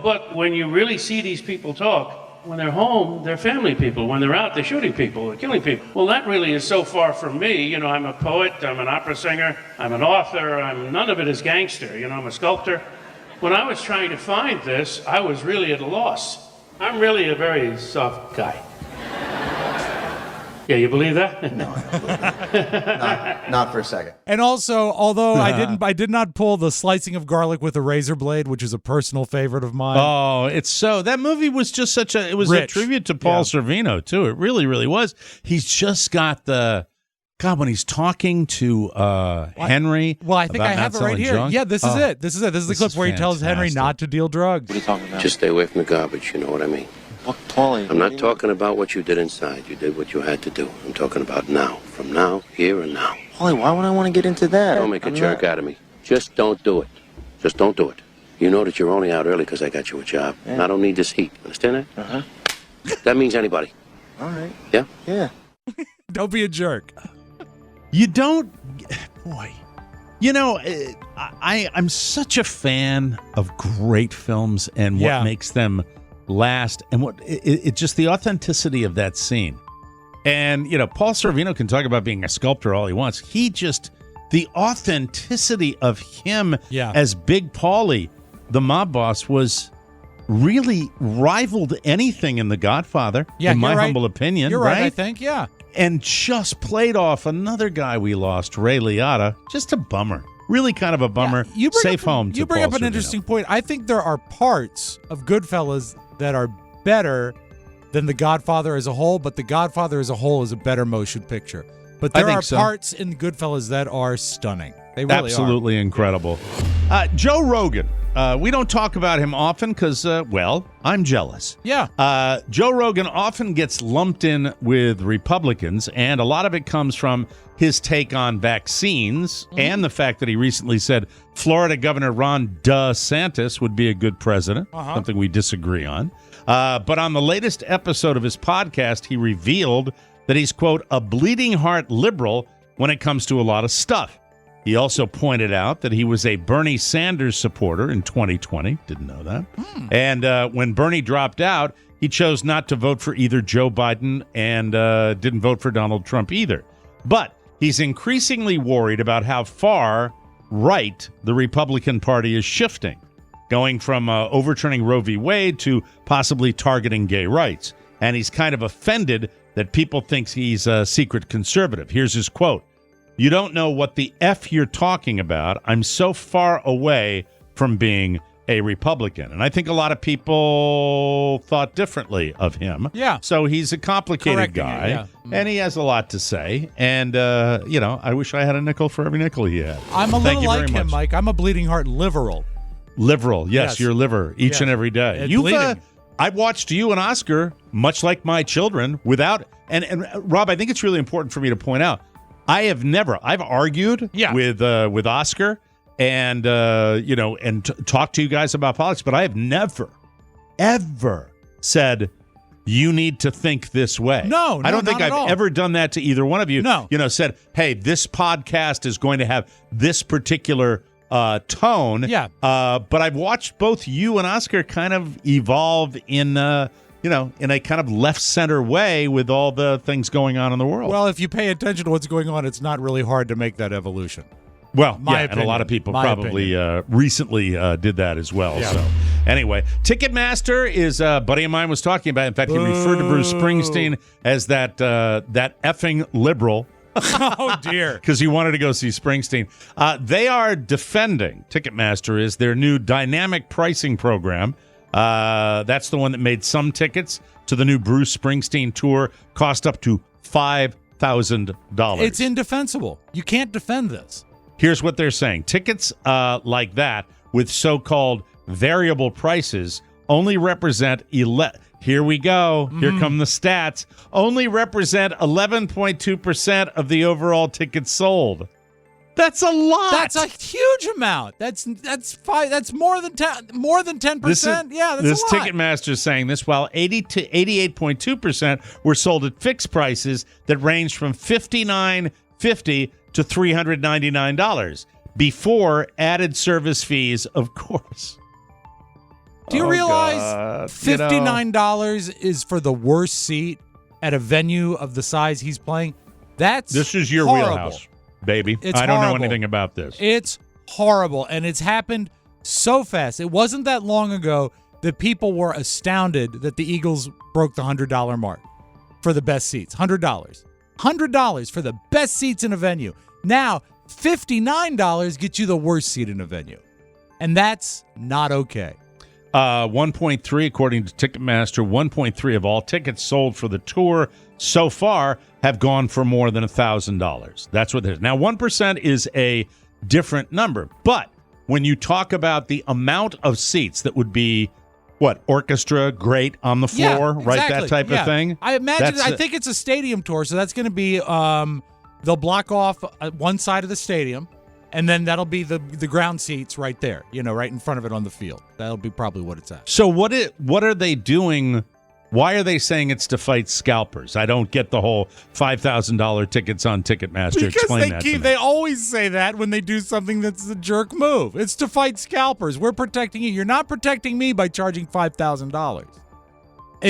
But when you really see these people talk, when they're home, they're family people. When they're out, they're shooting people, they're killing people. Well, that really is so far from me. You know, I'm a poet, I'm an opera singer, I'm an author, none of it is gangster. You know, I'm a sculptor. When I was trying to find this, I was really at a loss. I'm really a very soft guy. Yeah, you believe that? No, I don't believe that. Not for a second. And also, although I did not pull the slicing of garlic with a razor blade, which is a personal favorite of mine. Oh, it's so that movie was just such a a tribute to Paul Sorvino too. It really, really was. He's just got the when he's talking to Henry. Well, I think I have it right here. Junk. Yeah, this is it. This is the clip where he tells Henry not to deal drugs. What are you talking about? Just stay away from the garbage, you know what I mean? Well, Paulie... I'm not talking about what you did inside. You did what you had to do. I'm talking about now. From now, here and now. Paulie, why would I want to get into that? Don't make a jerk out of me. Just don't do it. Just don't do it. You know that you're only out early because I got you a job. Yeah. And I don't need this heat. Understand that? Uh-huh. That means anybody. All right. Yeah? Yeah. Don't be a jerk. You don't... Boy... You know, I'm such a fan of great films and what makes them last, and what it just the authenticity of that scene. And, you know, Paul Sorvino can talk about being a sculptor all he wants. He just, the authenticity of him as Big Paulie, the mob boss, was really rivaled anything in The Godfather, in my humble opinion. You're right, I think, and just played off another guy we lost, Ray Liotta. Just a bummer. Really kind of a bummer. Safe home to You bring Paul up an Sorvino. interesting point. I think there are parts of Goodfellas that are better than The Godfather as a whole, but The Godfather as a whole is a better motion picture. But there are parts in Goodfellas that are stunning. They really Absolutely incredible. Joe Rogan. We don't talk about him often because, I'm jealous. Yeah. Joe Rogan often gets lumped in with Republicans, and a lot of it comes from his take on vaccines and the fact that he recently said Florida Governor Ron DeSantis would be a good president, something we disagree on. But on the latest episode of his podcast, he revealed that he's, quote, a bleeding heart liberal when it comes to a lot of stuff. He also pointed out that he was a Bernie Sanders supporter in 2020. Didn't know that. And when Bernie dropped out, he chose not to vote for either Joe Biden and didn't vote for Donald Trump either. But he's increasingly worried about how far right the Republican Party is shifting, going from overturning Roe v. Wade to possibly targeting gay rights. And he's kind of offended that people think he's a secret conservative. Here's his quote. You don't know what the F you're talking about. I'm so far away from being a Republican. And I think a lot of people thought differently of him. Yeah. So he's a complicated guy, and he has a lot to say. And, I wish I had a nickel for every nickel he had. I'm a little like him, Mike. I'm a bleeding heart liberal. Liberal, yes. Your liver each and every day. I've watched you and Oscar, much like my children, without... And Rob, I think it's really important for me to point out, I've argued with Oscar and talked to you guys about politics, but I have never, ever said you need to think this way. No, I don't think not at I've all. ever done that to either one of you. No. Said, hey, this podcast is going to have this particular tone. Yeah. But I've watched both you and Oscar kind of evolve in a kind of left-center way with all the things going on in the world. Well, if you pay attention to what's going on, it's not really hard to make that evolution. Well, opinion. And a lot of people probably recently did that as well. Yeah. So, anyway, Ticketmaster is a buddy of mine was talking about. In fact, he referred to Bruce Springsteen as that effing liberal. Oh, dear. Because he wanted to go see Springsteen. They are defending, Ticketmaster is, their new dynamic pricing program. That's the one that made some tickets to the new Bruce Springsteen tour cost up to $5,000. It's indefensible. You can't defend this. Here's what they're saying. Tickets like that with so-called variable prices only represent here we go. Here come the stats. Only represent 11.2% of the overall tickets sold. That's a lot. That's a huge amount. That's more than 10%. That's a lot. This Ticketmaster is saying this, while 80 to 88.2% were sold at fixed prices that ranged from $59.50 to $399 before added service fees, of course. Do you realize $59 is for the worst seat at a venue of the size he's playing? This is your horrible. Wheelhouse, baby. It's I don't horrible. know anything about this. It's horrible, and it's happened so fast. It wasn't that long ago that people were astounded that the Eagles broke the $100 mark for the best seats. $100. $100 for the best seats in a venue. Now, $59 gets you the worst seat in a venue, and that's not okay. 1.3, according to Ticketmaster, 1.3 of all tickets sold for the tour so far have gone for more than $1,000. That's what it is. Now, 1% is a different number, but when you talk about the amount of seats that would be what, orchestra, great on the floor, right? Exactly. That type of thing. I imagine. I think it's a stadium tour, so that's going to be. They'll block off one side of the stadium, and then that'll be the ground seats right there. Right in front of it on the field. That'll be probably what it's at. So what are they doing? Why are they saying it's to fight scalpers? I don't get the whole $5,000 tickets on Ticketmaster. Because Explain that to me. They always say that when they do something that's a jerk move. It's to fight scalpers. We're protecting you. You're not protecting me by charging $5,000.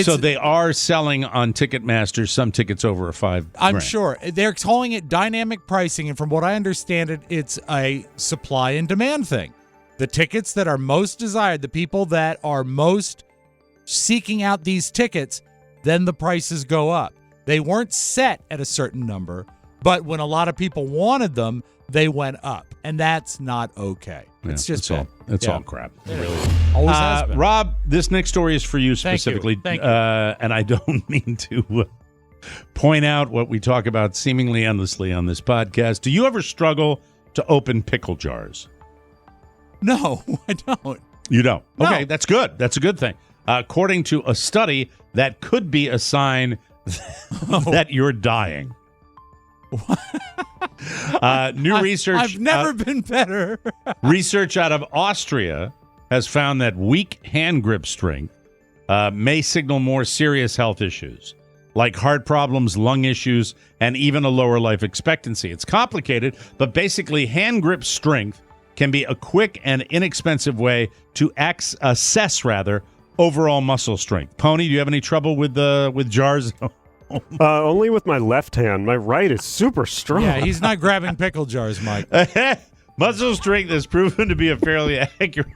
So they are selling on Ticketmaster some tickets over $5,000. I'm sure. They're calling it dynamic pricing, and from what I understand it's a supply and demand thing. The tickets that are most desired, the people that are most seeking out these tickets, then the prices go up. They weren't set at a certain number, but when a lot of people wanted them, they went up, and that's not okay. It's just bad. It's all crap. It really is. Always has been. Rob, this next story is for you specifically. Thank you. And I don't mean to point out what we talk about seemingly endlessly on this podcast. Do you ever struggle to open pickle jars? No, I don't. You don't? No. Okay, that's good. That's a good thing. According to a study, that could be a sign that you're dying. New research. I've never been better. Research out of Austria has found that weak hand grip strength may signal more serious health issues, like heart problems, lung issues, and even a lower life expectancy. It's complicated, but basically hand grip strength can be a quick and inexpensive way to assess overall muscle strength. Pony, do you have any trouble with jars? Only with my left hand. My right is super strong. Yeah, he's not grabbing pickle jars, Mike. Muscle strength has proven to be a fairly accurate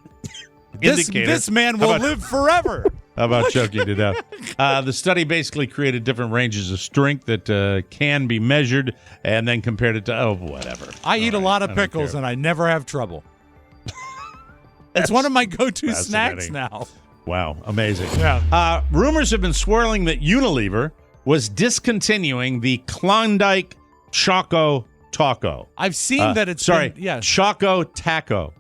indicator. This man will live forever. How about choking to death? The study basically created different ranges of strength that can be measured and then compared it to, whatever. I eat a lot of pickles and I never have trouble. It's one of my go-to snacks now. Wow, amazing. Yeah. Rumors have been swirling that Unilever was discontinuing the Klondike Choco Taco. I've seen that it's Choco Taco.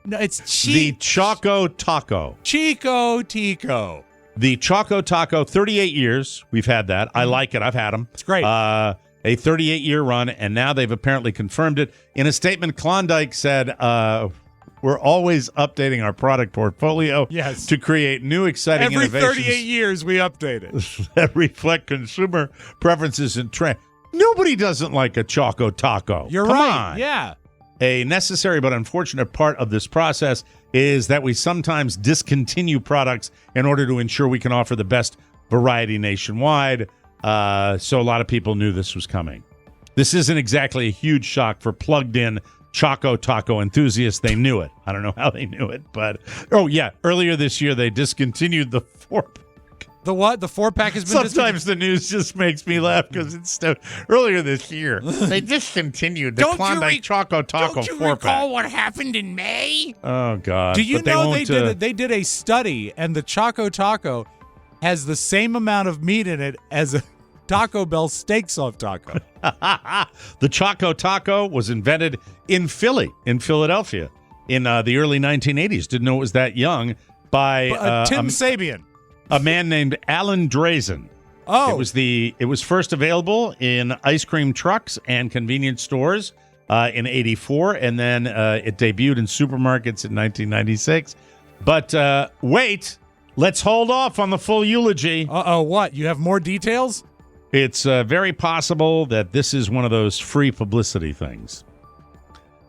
No, it's the Choco Taco. Chico Tico. The Choco Taco, 38 years. We've had that. I like it. I've had them. It's great. A 38-year run, and now they've apparently confirmed it. In a statement, Klondike said, we're always updating our product portfolio to create new, exciting innovations. Every 38 years, we update it. That reflect consumer preferences and trends. Nobody doesn't like a Choco Taco. You're Come right. on. Yeah. A necessary but unfortunate part of this process is that we sometimes discontinue products in order to ensure we can offer the best variety nationwide. So a lot of people knew this was coming. This isn't exactly a huge shock for plugged-in Choco Taco enthusiasts. They knew it. I don't know how they knew it, but earlier this year they discontinued the 4-pack. The what? The 4-pack has been Sometimes the news just makes me laugh because it's earlier this year they discontinued the Klondike Choco Taco 4-pack. Don't you recall what happened in May? Oh God! Do you know they did a study, and the Choco Taco has the same amount of meat in it as a Taco Bell steak soft taco. The Choco Taco was invented in Philadelphia, in the early 1980s. Didn't know it was that young. By Tim Sabian. A man named Alan Drazen. Oh. It was first available in ice cream trucks and convenience stores in 84, and then it debuted in supermarkets in 1996. But wait, let's hold off on the full eulogy. Uh-oh, what? You have more details? It's very possible that this is one of those free publicity things.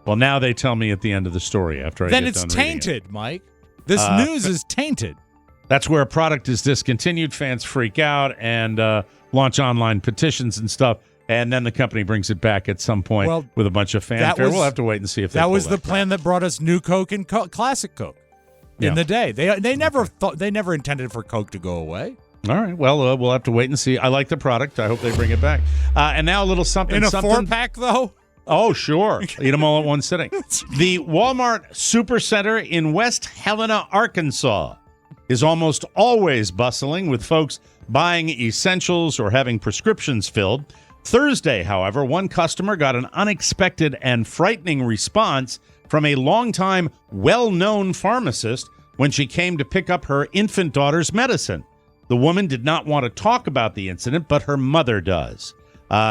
Well, now they tell me at the end of the story after I get done reading it. Then it's tainted, Mike. This news is tainted. That's where a product is discontinued, fans freak out and launch online petitions and stuff, and then the company brings it back at some point with a bunch of fanfare. We'll have to wait and see if that was the plan that brought us New Coke and Classic Coke in the day. They never intended for Coke to go away. All right. Well, we'll have to wait and see. I like the product. I hope they bring it back. And now a little something. In a 4-pack, though? Oh, sure. Eat them all at one sitting. The Walmart Supercenter in West Helena, Arkansas, is almost always bustling with folks buying essentials or having prescriptions filled. Thursday, however, one customer got an unexpected and frightening response from a longtime, well-known pharmacist when she came to pick up her infant daughter's medicine. The woman did not want to talk about the incident, but her mother does.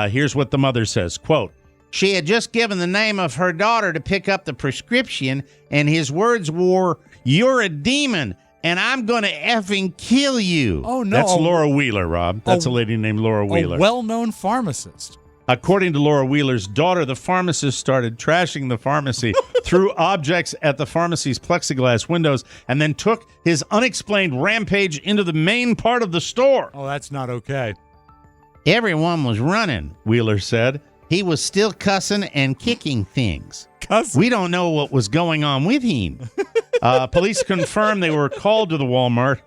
Here's what the mother says, quote, "She had just given the name of her daughter to pick up the prescription, and his words were, 'You're a demon, and I'm going to effing kill you.'" Oh, no. That's Laura Wheeler, Rob. That's a lady named Laura Wheeler. A well-known pharmacist. According to Laura Wheeler's daughter, the pharmacist started trashing the pharmacy, threw objects at the pharmacy's plexiglass windows, and then took his unexplained rampage into the main part of the store. Oh, that's not okay. "Everyone was running," Wheeler said. "He was still cussing and kicking things. We don't know what was going on with him." Police confirmed they were called to the Walmart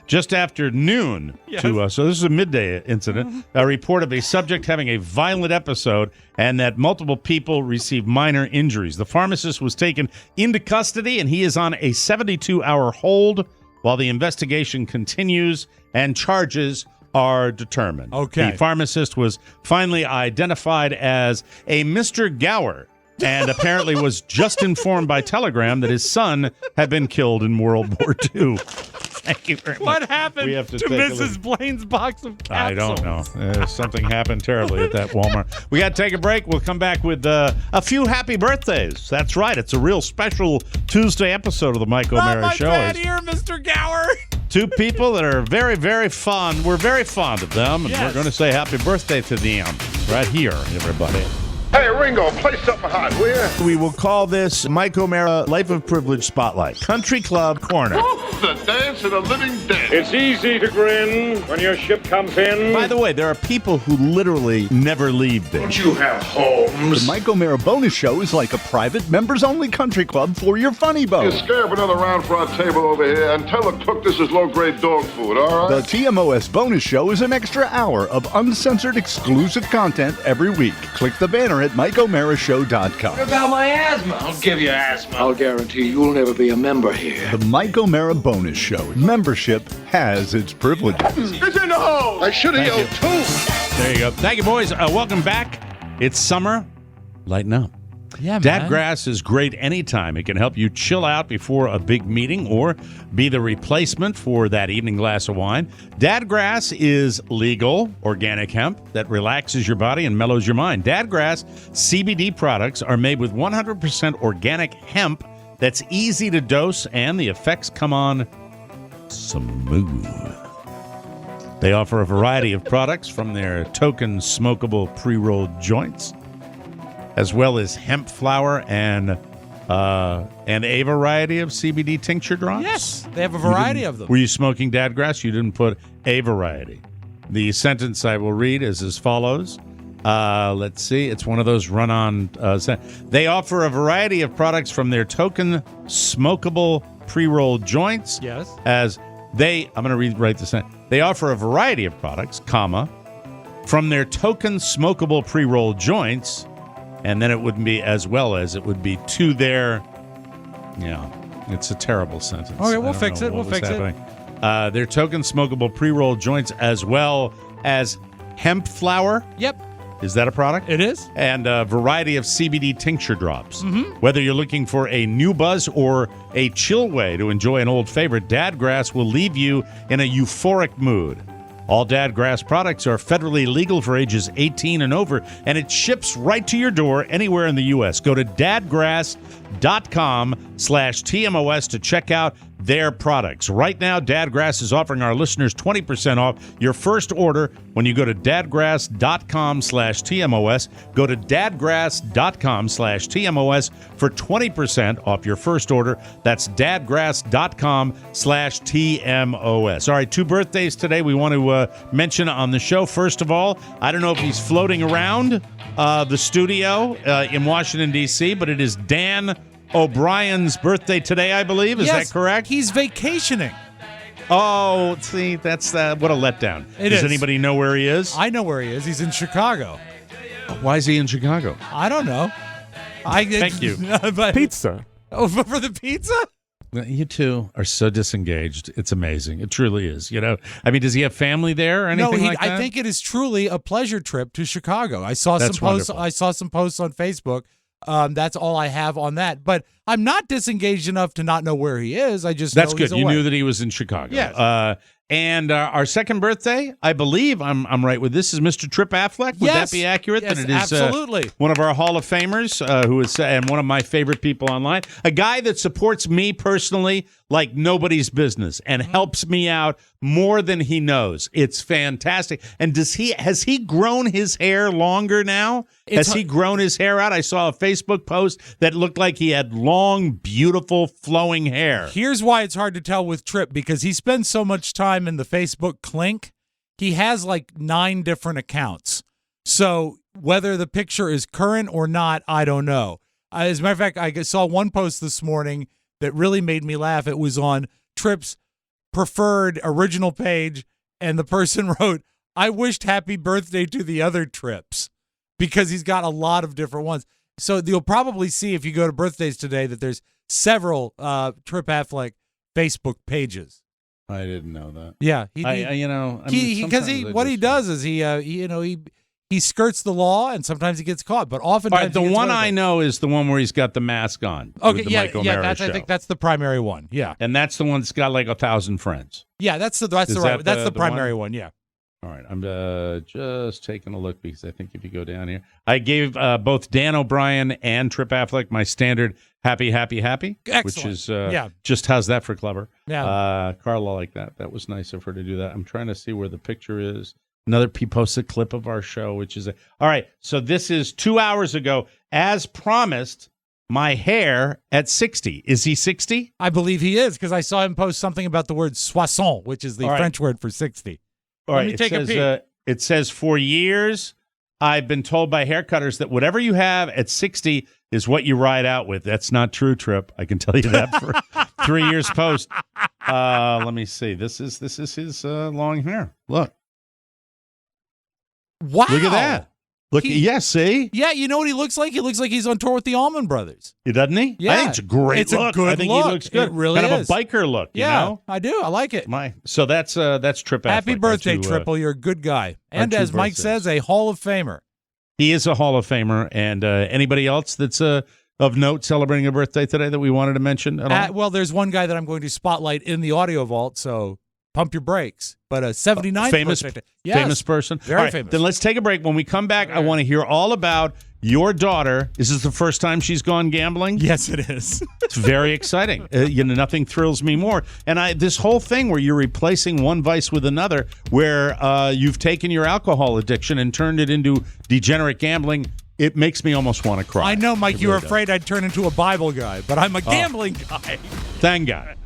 just after noon. Yes. So this is a midday incident. A report of a subject having a violent episode and that multiple people received minor injuries. The pharmacist was taken into custody, and he is on a 72-hour hold while the investigation continues and charges are determined. Okay. The pharmacist was finally identified as a Mr. Gower and apparently was just informed by telegram that his son had been killed in World War II. Thank you very much. What happened We have to to take a Mrs. Blaine's box of capsules? I don't know. Something happened terribly at that Walmart. We got to take a break. We'll come back with a few happy birthdays. That's right. It's a real special Tuesday episode of the Mike O'Mara Show. Not my here, Mr. Gower. Two people that are very, very fond. We're very fond of them, and Yes. we're going to say happy birthday to them right here, everybody. Hey, Ringo, play something hot, will you? We will call this Mike O'Mara Life of Privilege Spotlight. Country Club Corner. The dance of the living dead. It's easy to grin when your ship comes in. By the way, there are people who literally never leave there. Don't you have homes? The Mike O'Mara Bonus Show is like a private members-only country club for your funny bone. You scare up another round for our table over here and tell the cook this is low-grade dog food, all The right? TMOS Bonus Show is an extra hour of uncensored exclusive content every week. Click the banner at MikeO'MaraShow.com. What about my asthma? I'll give you asthma. I'll guarantee you'll never be a member here. The Mike O'Mara Bonus Show. Membership has its privileges. It's in the hole! I should have yelled too! There you go. Thank you, boys. Welcome back. It's summer. Lighten up. Yeah, man. Dadgrass is great anytime. It can help you chill out before a big meeting or be the replacement for that evening glass of wine. Dadgrass is legal, organic hemp that relaxes your body and mellows your mind. Dadgrass CBD products are made with 100% organic hemp that's easy to dose, and the effects come on smooth. They offer a variety of products from their token smokable pre-rolled joints, as well as hemp flower and a variety of CBD tincture drops. Yes, they have a variety of them. Were you smoking Dadgrass? You didn't put a variety. The sentence I will read is as follows. Let's see. It's one of those run-on. They offer a variety of products from their token smokable pre-rolled joints. Yes. I'm going to rewrite the sentence. They offer a variety of products, comma, from their token smokable pre-rolled joints. And then it wouldn't be as well as, it would be to their, it's a terrible sentence. Okay, we'll fix it. We'll fix it. Their token smokable pre-rolled joints, as well as hemp flower. Yep. Is that a product? It is. And a variety of CBD tincture drops. Mm-hmm. Whether you're looking for a new buzz or a chill way to enjoy an old favorite, Dadgrass will leave you in a euphoric mood. All Dadgrass products are federally legal for ages 18 and over, and it ships right to your door anywhere in the U.S. Go to dadgrass.com/TMOS to check out their products. Right now, Dadgrass is offering our listeners 20% off your first order when you go to dadgrass.com/TMOS. Go to dadgrass.com/TMOS for 20% off your first order. That's dadgrass.com/TMOS. All right, 2 birthdays today we want to mention on the show. First of all, I don't know if he's floating around the studio in Washington, D.C., but it is Dan O'Brien's birthday today, I believe. Is that correct? He's vacationing. Oh, see, that's what a letdown. Does anybody know where he is? I know where he is. He's in Chicago. Why is he in Chicago? I don't know. Thank you. Pizza. Oh, for the pizza? You two are so disengaged. It's amazing. It truly is. I mean, does he have family there or anything like that? I think it is truly a pleasure trip to Chicago. I saw some posts. Wonderful. I saw some posts on Facebook That's all I have on that. But I'm not disengaged enough to not know where he is. I just That's know good. he's You away. knew that he was in Chicago. Yes. And our second birthday, I believe I'm right with this, is Mr. Trip Affleck. Would that be accurate? Yes, that it is absolutely. One of our Hall of Famers, who is and one of my favorite people online. A guy that supports me personally like nobody's business and helps me out more than he knows. It's fantastic. And has he grown his hair longer now? Has he grown his hair out? I saw a Facebook post that looked like he had long, beautiful, flowing hair. Here's why it's hard to tell with Trip, because he spends so much time in the Facebook clink. He has like 9 different accounts. So whether the picture is current or not, I don't know. As a matter of fact, I saw one post this morning that really made me laugh. It was on Trip's preferred original page, and the person wrote, "I wished happy birthday to the other Trips," because he's got a lot of different ones. So you'll probably see if you go to birthdays today that there's several Trip Affleck Facebook pages. I didn't know that. Yeah, what he does is he skirts the law, and sometimes he gets caught, but oftentimes All right, the one I know is the one where he's got the mask on. Okay, with the Mike O'Mara show. I think that's the primary one. Yeah, and that's the one that's got like 1,000 friends. Yeah, that's the primary one. Yeah. All right, I'm just taking a look because I think if you go down here, I gave both Dan O'Brien and Trip Affleck my standard happy, excellent. which is just how's that for clever? Yeah, Carla liked that. That was nice of her to do that. I'm trying to see where the picture is. He posted a clip of our show, which is all right. So this is 2 hours ago, as promised. My hair at 60. Is he 60? I believe he is, because I saw him post something about the word soixante, which is the French word for 60. All right, Let me take a peek. It says, for years, I've been told by haircutters that whatever you have at 60 is what you ride out with. That's not true, Trip. I can tell you that for 3 years post. Let me see. This is his long hair. Look. Wow. Look at that. See? Yeah, you know what he looks like? He looks like he's on tour with the Allman Brothers. Doesn't he? Yeah. I think it's a great look. A good I think look. he looks good. It really kind is. of a biker look, you know? I do. I like it. So that's Trip Affleck. Happy birthday, Triple. You're a good guy. And as Mike says, a Hall of Famer. He is a Hall of Famer. And anybody else that's of note celebrating a birthday today that we wanted to mention at all? Well, there's one guy that I'm going to spotlight in the audio vault, so pump your brakes. But a 79th famous person. Very famous. Then let's take a break. When we come back, I want to hear all about your daughter. Is this the first time she's gone gambling? Yes, it is. It's very exciting. Nothing thrills me more. And this whole thing where you're replacing one vice with another, where you've taken your alcohol addiction and turned it into degenerate gambling, it makes me almost want to cry. I know, Mike, you were afraid I'd turn into a Bible guy, but I'm a gambling guy. Thank God.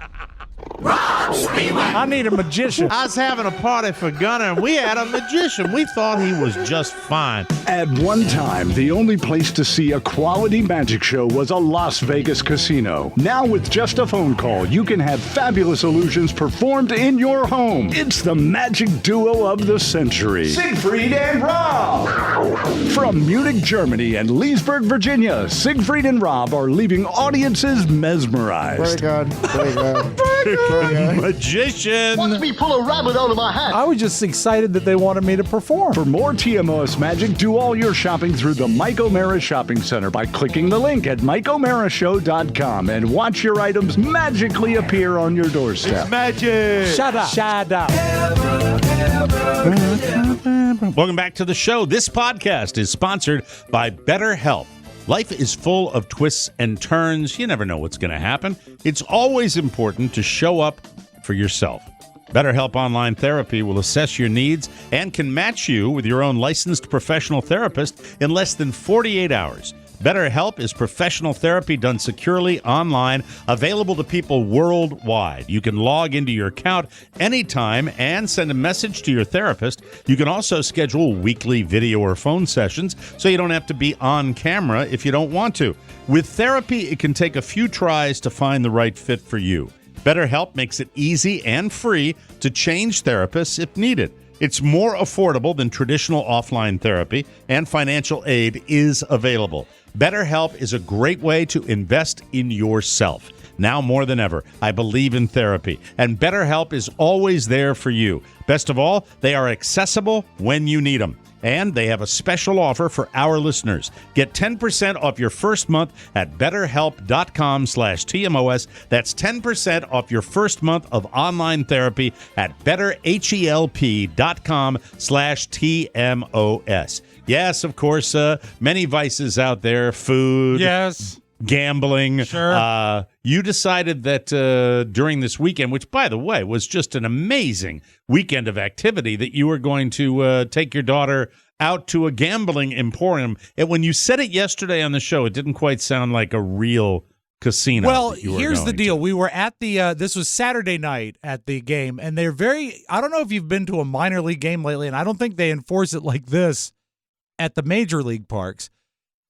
I need a magician. I was having a party for Gunner, and we had a magician. We thought he was just fine. At one time, the only place to see a quality magic show was a Las Vegas casino. Now, with just a phone call, you can have fabulous illusions performed in your home. It's the magic duo of the century, Siegfried and Rob. From Munich, Germany, and Leesburg, Virginia, Siegfried and Rob are leaving audiences mesmerized. Very good. Very good. Magician. Watch me pull a rabbit out of my hat. I was just excited that they wanted me to perform. For more TMOS magic, do all your shopping through the Mike O'Mara Shopping Center by clicking the link at MikeO'MaraShow.com and watch your items magically appear on your doorstep. It's magic. Shut up. Shut up. Welcome back to the show. This podcast is sponsored by BetterHelp. Life is full of twists and turns. You never know what's going to happen. It's always important to show up for yourself. BetterHelp Online Therapy will assess your needs and can match you with your own licensed professional therapist in less than 48 hours. BetterHelp is professional therapy done securely online, available to people worldwide. You can log into your account anytime and send a message to your therapist. You can also schedule weekly video or phone sessions so you don't have to be on camera if you don't want to. With therapy, it can take a few tries to find the right fit for you. BetterHelp makes it easy and free to change therapists if needed. It's more affordable than traditional offline therapy, and financial aid is available. BetterHelp is a great way to invest in yourself. Now more than ever, I believe in therapy, and BetterHelp is always there for you. Best of all, they are accessible when you need them. And they have a special offer for our listeners. Get 10% off your first month at BetterHelp.com/TMOS. That's 10% off your first month of online therapy at BetterHelp.com/TMOS. Yes, of course, many vices out there. Food. Yes. Gambling. Sure. You decided that during this weekend, which, by the way, was just an amazing weekend of activity, that you were going to take your daughter out to a gambling emporium. And when you said it yesterday on the show, it didn't quite sound like a real casino. Well, here's the deal. We were at the, this was Saturday night at the game, and they're I don't know if you've been to a minor league game lately, and I don't think they enforce it like this at the major league parks.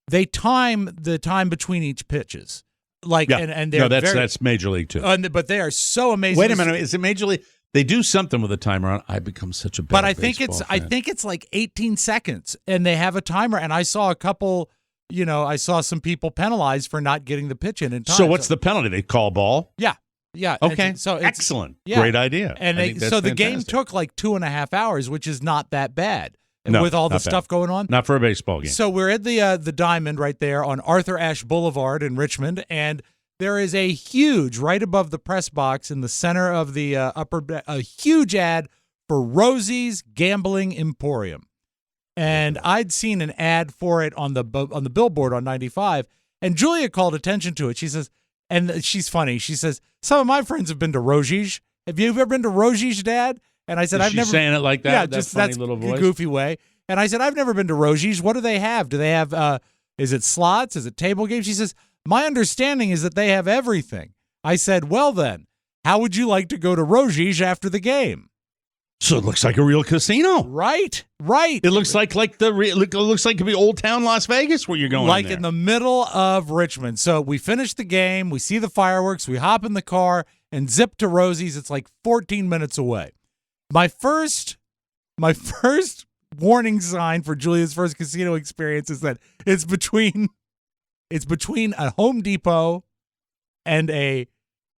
They time the time between each pitches. Like, yeah. and no, that's Major League too. But they are so amazing. Wait a minute, is it Major League? They do something with a timer on. I become such a bad But I think it's like 18 seconds, and they have a timer. And I saw a couple. I saw some people penalized for not getting the pitch in time. So what's the penalty? They call ball? Yeah. Okay. So excellent. Yeah. Great idea. And the game took like 2.5 hours, which is not that bad. No, with all the not stuff bad. going on. Not for a baseball game. So we're at the Diamond right there on Arthur Ashe Boulevard in Richmond, and there is a huge, right above the press box in the center of the a huge ad for Rosie's Gambling Emporium. And I'd seen an ad for it on the billboard on 95, and Julia called attention to it. She says, and she's funny, she says, some of my friends have been to Rosie's. Have you ever been to Rosie's, Dad? And I said, I've never. Saying it like that? Yeah, that just funny that's little voice? goofy way. And I said, I've never been to Rosie's. What do they have? Do they have, is it slots? Is it table games? She says, my understanding is that they have everything. I said, well then, how would you like to go to Rosie's after the game? So it looks like a real casino. Right. It looks like it looks like it could be Old Town Las Vegas where you're going. Like there. in the middle of Richmond. So we finish the game, we see the fireworks, we hop in the car and zip to Rosie's. It's like 14 minutes away. My first warning sign for Julia's first casino experience is that it's between a Home Depot and a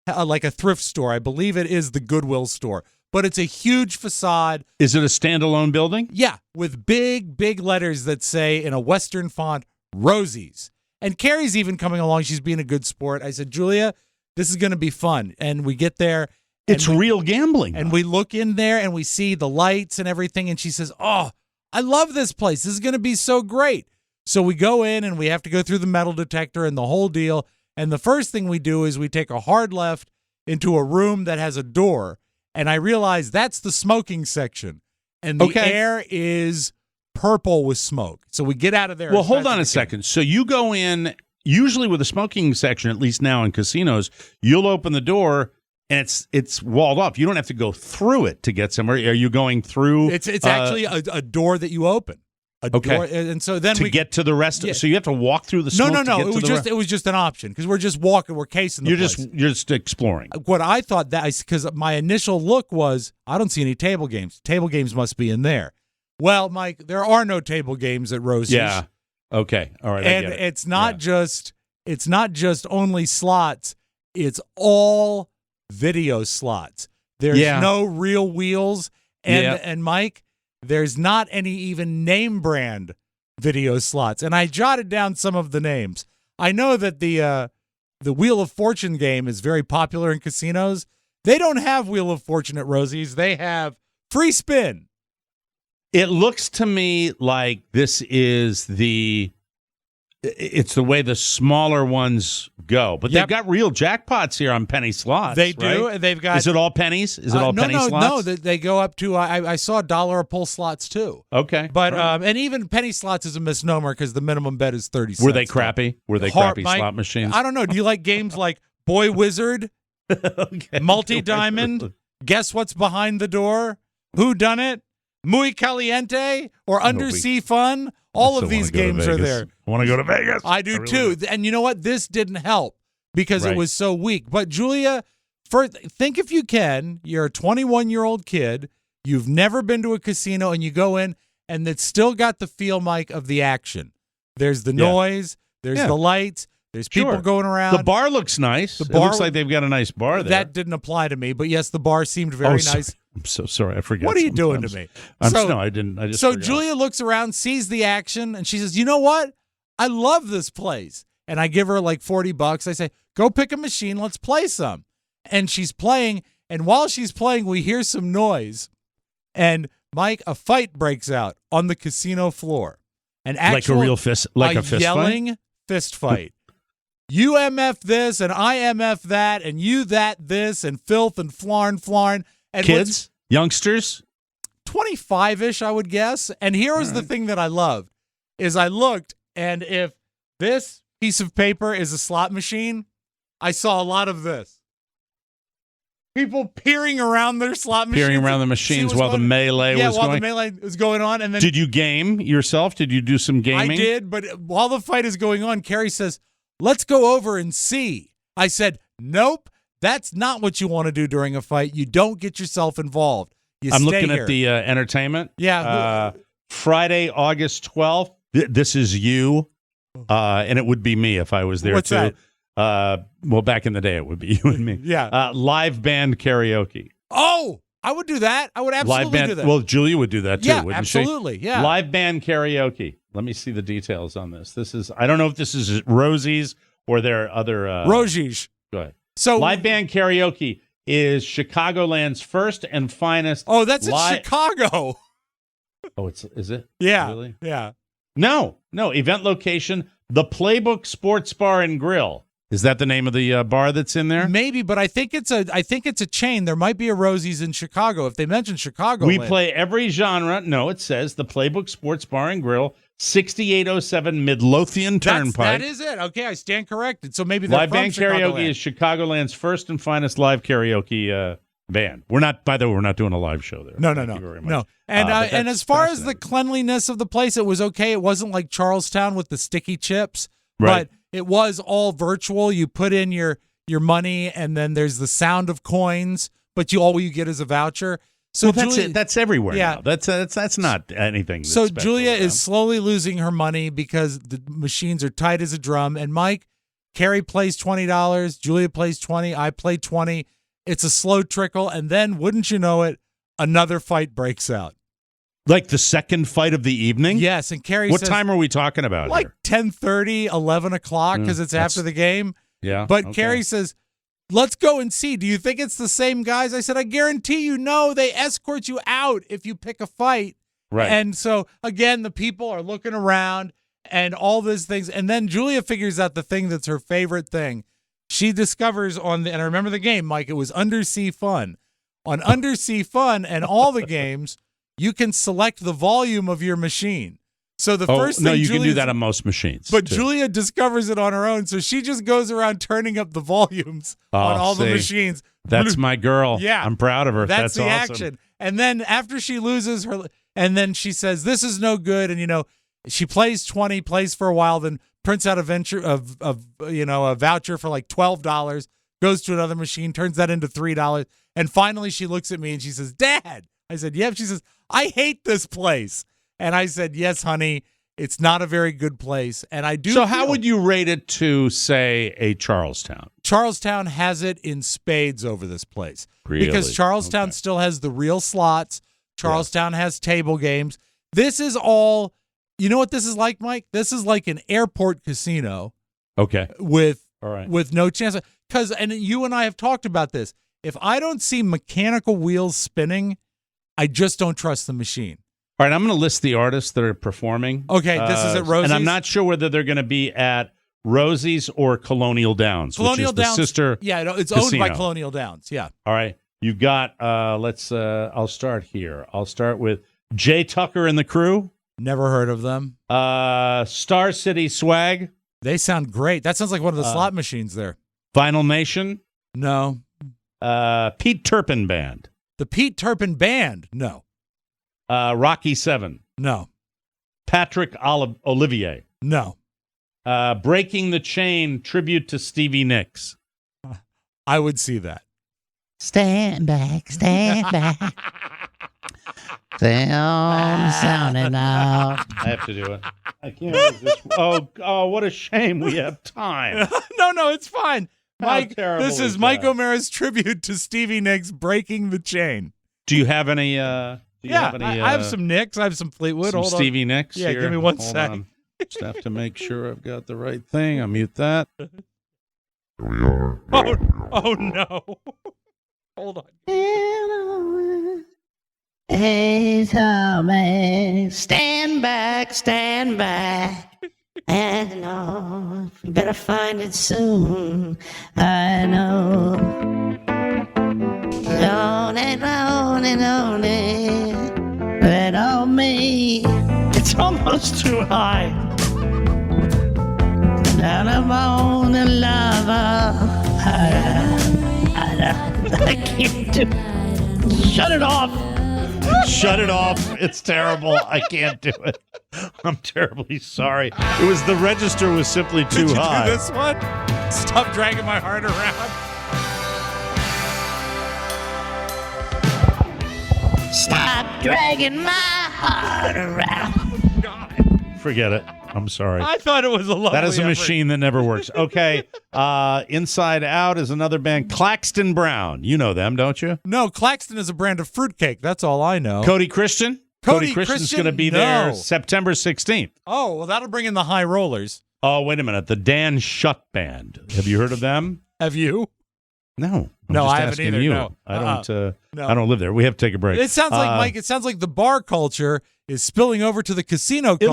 thrift store. I believe it is the Goodwill store, but it's a huge facade. Is it a standalone building? Yeah, with big letters that say in a Western font, Rosie's. And Carrie's even coming along. She's being a good sport. I said, Julia, this is going to be fun. And we get there. It's real gambling. And we look in there and we see the lights and everything. And she says, oh, I love this place. This is going to be so great. So we go in and we have to go through the metal detector and the whole deal. And the first thing we do is we take a hard left into a room that has a door. And I realize that's the smoking section. And the air is purple with smoke. So we get out of there. Well, hold on a second. So you go in, usually with a smoking section, at least now in casinos, you'll open the door and it's walled off. You don't have to go through it to get somewhere. Are you going through? It's actually a door that you open. Door, and so then we get to the rest. So you have to walk through the smoke. No. It was just an option because we're just walking. We're casing the place. You're just exploring. What I thought because my initial look was I don't see any table games. Table games must be in there. Well, Mike, there are no table games at Rosie's. Yeah. Okay. All right. And it's not just only slots. It's all video slots. There's no real wheels. And Mike, there's not any even name brand video slots. And I jotted down some of the names. I know that the Wheel of Fortune game is very popular in casinos. They don't have Wheel of Fortune at Rosie's. They have Free Spin. It looks to me like this is it's the way the smaller ones go. But they've got real jackpots here on penny slots. They do. Right? They've got. Is it all pennies? Is it all penny slots? No, they go up to. I saw $1 a pull slots too. Okay, but and even penny slots is a misnomer because the minimum bet is 30 cents. Were they crappy? Were they crappy slot machines? I don't know. Do you like games like Boy Wizard, Multi Diamond, Guess What's Behind the Door, Who Done It, Muy Caliente, or Undersea Fun? All of these games are there. I want to go to Vegas. I do too. And you know what? This didn't help because it was so weak. But Julia, think if you can, you're a 21-year-old kid, you've never been to a casino, and you go in, and it's still got the feel, Mike, of the action. There's the noise, there's the lights, There's people going around. The bar looks nice. It looks like they've got a nice bar there. That didn't apply to me, but yes, the bar seemed very nice. I'm so sorry. I forget. What are you doing to me? No, I didn't. I just So forgot. Julia looks around, sees the action, and she says, "You know what? I love this place." And I give her like $40. I say, "Go pick a machine. Let's play some." And she's playing. And while she's playing, we hear some noise. And Mike, a fight breaks out on the casino floor. Like a real fist, like a fist yelling fight? fist fight. You MF this and I MF that and you this and filth and flarn. And kids, youngsters, 25-ish, I would guess. And here was the thing that I loved is I looked, and if this piece of paper is a slot machine, I saw a lot of this. People peering around their slot machines. peering around the machines while the melee was going. Yeah, while the melee was going on. And then did you game yourself? Did you do some gaming? I did, but while the fight is going on, Carrie says, "Let's go over and see." I said, "Nope, that's not what you want to do during a fight. You don't get yourself involved. I'm stay looking here." at the entertainment. Yeah. Friday, August 12th. This is you, and it would be me if I was there What's too. that? Well, back in the day, it would be you and me. Yeah. Live band karaoke. Oh, I would do that. I would absolutely Live band. do that. Well, Julia would do that too, yeah, wouldn't she? absolutely. Yeah. Live band karaoke. Let me see the details on this. This is. I don't know if this is Rosie's or their other. Rosie's. Go ahead. So live band karaoke is Chicagoland's first and finest. Oh, that's in Chicago. Oh, is it? Yeah. Really? Yeah. No. Event location: the Playbook Sports Bar and Grill. Is that the name of the bar that's in there? Maybe, but I think it's a chain. There might be a Rosie's in Chicago. If they mention Chicago, we play every genre. No, it says the Playbook Sports Bar and Grill, 6807 Midlothian Turnpike. That is it. Okay, I stand corrected. So maybe they're live from band karaoke is Chicagoland's first and finest live karaoke band. We're not. By the way, we're not doing a live show there. No. Thank you very much. No. And as far as the cleanliness of the place, it was okay. It wasn't like Charlestown with the sticky chips, right. But it was all virtual. You put in your money, and then there's the sound of coins, but all you get is a voucher. So that's it. That's everywhere. Yeah. Now. That's not anything. So Julia is slowly losing her money because the machines are tight as a drum. And Mike, Carrie plays $20, Julia plays $20, I play $20. It's a slow trickle, and then wouldn't you know it, another fight breaks out. Like the second fight of the evening? Yes, and Carrie what says, time are we talking about like here? 10:30, 11 o'clock, because it's after the game. Yeah. But okay. Carrie says, "Let's go and see. Do you think it's the same guys?" I said, "I guarantee you, no. They escort you out if you pick a fight." Right. And so, again, the people are looking around and all these things. And then Julia figures out the thing that's her favorite thing. She discovers and I remember the game, Mike, it was Undersea Fun. On Undersea Fun and all the games, you can select the volume of your machine. So the first thing no, you can do that on most machines. But too. Julia discovers it on her own, so she just goes around turning up the volumes on all the machines. That's my girl. Yeah. I'm proud of her. That's the awesome. action. And then after she loses her, and then she says, "This is no good." And she plays 20, plays for a while, then prints out a voucher for like $12, goes to another machine, turns that into $3, and finally she looks at me and she says, "Dad." I said, "Yep." She says, "I hate this place." And I said, "Yes, honey, it's not a very good place." And I do. So how would you rate it to, say, a Charlestown? Charlestown has it in spades over this place. Really? Because Charlestown still has the real slots. Charlestown has table games. This is all, you know what this is like, Mike? This is like an airport casino. Okay. With no chance. Because, and you and I have talked about this. If I don't see mechanical wheels spinning, I just don't trust the machine. All right, I'm going to list the artists that are performing. Okay, this is at Rosie's. And I'm not sure whether they're going to be at Rosie's or Colonial Downs, Colonial which is Downs, the sister it's casino. owned by Colonial Downs, yeah. All right, you've got, I'll start here. I'll start with Jay Tucker and the Crew. Never heard of them. Star City Swag. They sound great. That sounds like one of the slot machines there. Vinyl Nation. No. Pete Turpin Band. The Pete Turpin Band. No. Rocky 7. No. Patrick Olivier. No. Breaking the Chain, tribute to Stevie Nicks. I would see that. Stand back, stand back. Sounding out. I have to do it. I can't resist. Oh, what a shame we have time. No, it's fine. Mike, terrible this is is Mike that? O'Mara's tribute to Stevie Nicks breaking the chain. Do you have any? I have some Nicks. I have some Fleetwood. Some Hold on. Stevie Nicks. Yeah, here? give me one Hold sec. on. Just have to make sure I've got the right thing. I'll mute that. Here we are. Oh no. Hold on. Hey, Tommy, stand back. And no, you better find it soon. I know. Lonely, but on me, it's almost too high. Now I'm on a lover. I can't do. Shut it off. Shut it off. It's terrible. I can't do it. I'm terribly sorry. It was the register was simply too Did you high. do this one? Stop dragging my heart around. Stop dragging my heart around. Forget it. I'm sorry. I thought it was a lovely That is a effort. machine that never works. Okay. Inside Out is another band, Claxton Brown. You know them, don't you? No, Claxton is a brand of fruitcake. That's all I know. Cody Christian? Cody Christian's Christian? going to be there No. September 16th. Oh, well, that'll bring in the high rollers. Oh, wait a minute. The Dan Shutt Band. Have you heard of them? Have you? No. No, just I haven't asking either, You. no. I don't. No. I don't live there. We have to take a break. It sounds like, Mike, it sounds like the bar culture is spilling over to the casino culture. It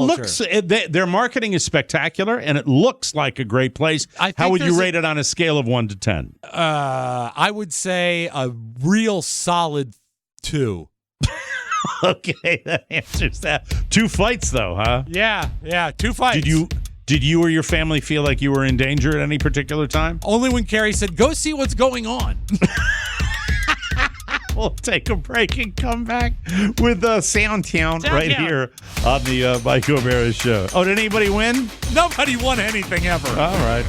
looks. Their marketing is spectacular, and it looks like a great place. How would you rate it on a scale of 1 to 10? I would say a real solid 2. Okay, that answers that. 2 fights, though, huh? Yeah, 2 fights. Did you or your family feel like you were in danger at any particular time? Only when Carrie said, "Go see what's going on." We'll take a break and come back with Soundtown right here on the Mike O'Mara Show. Oh, did anybody win? Nobody won anything ever. All right.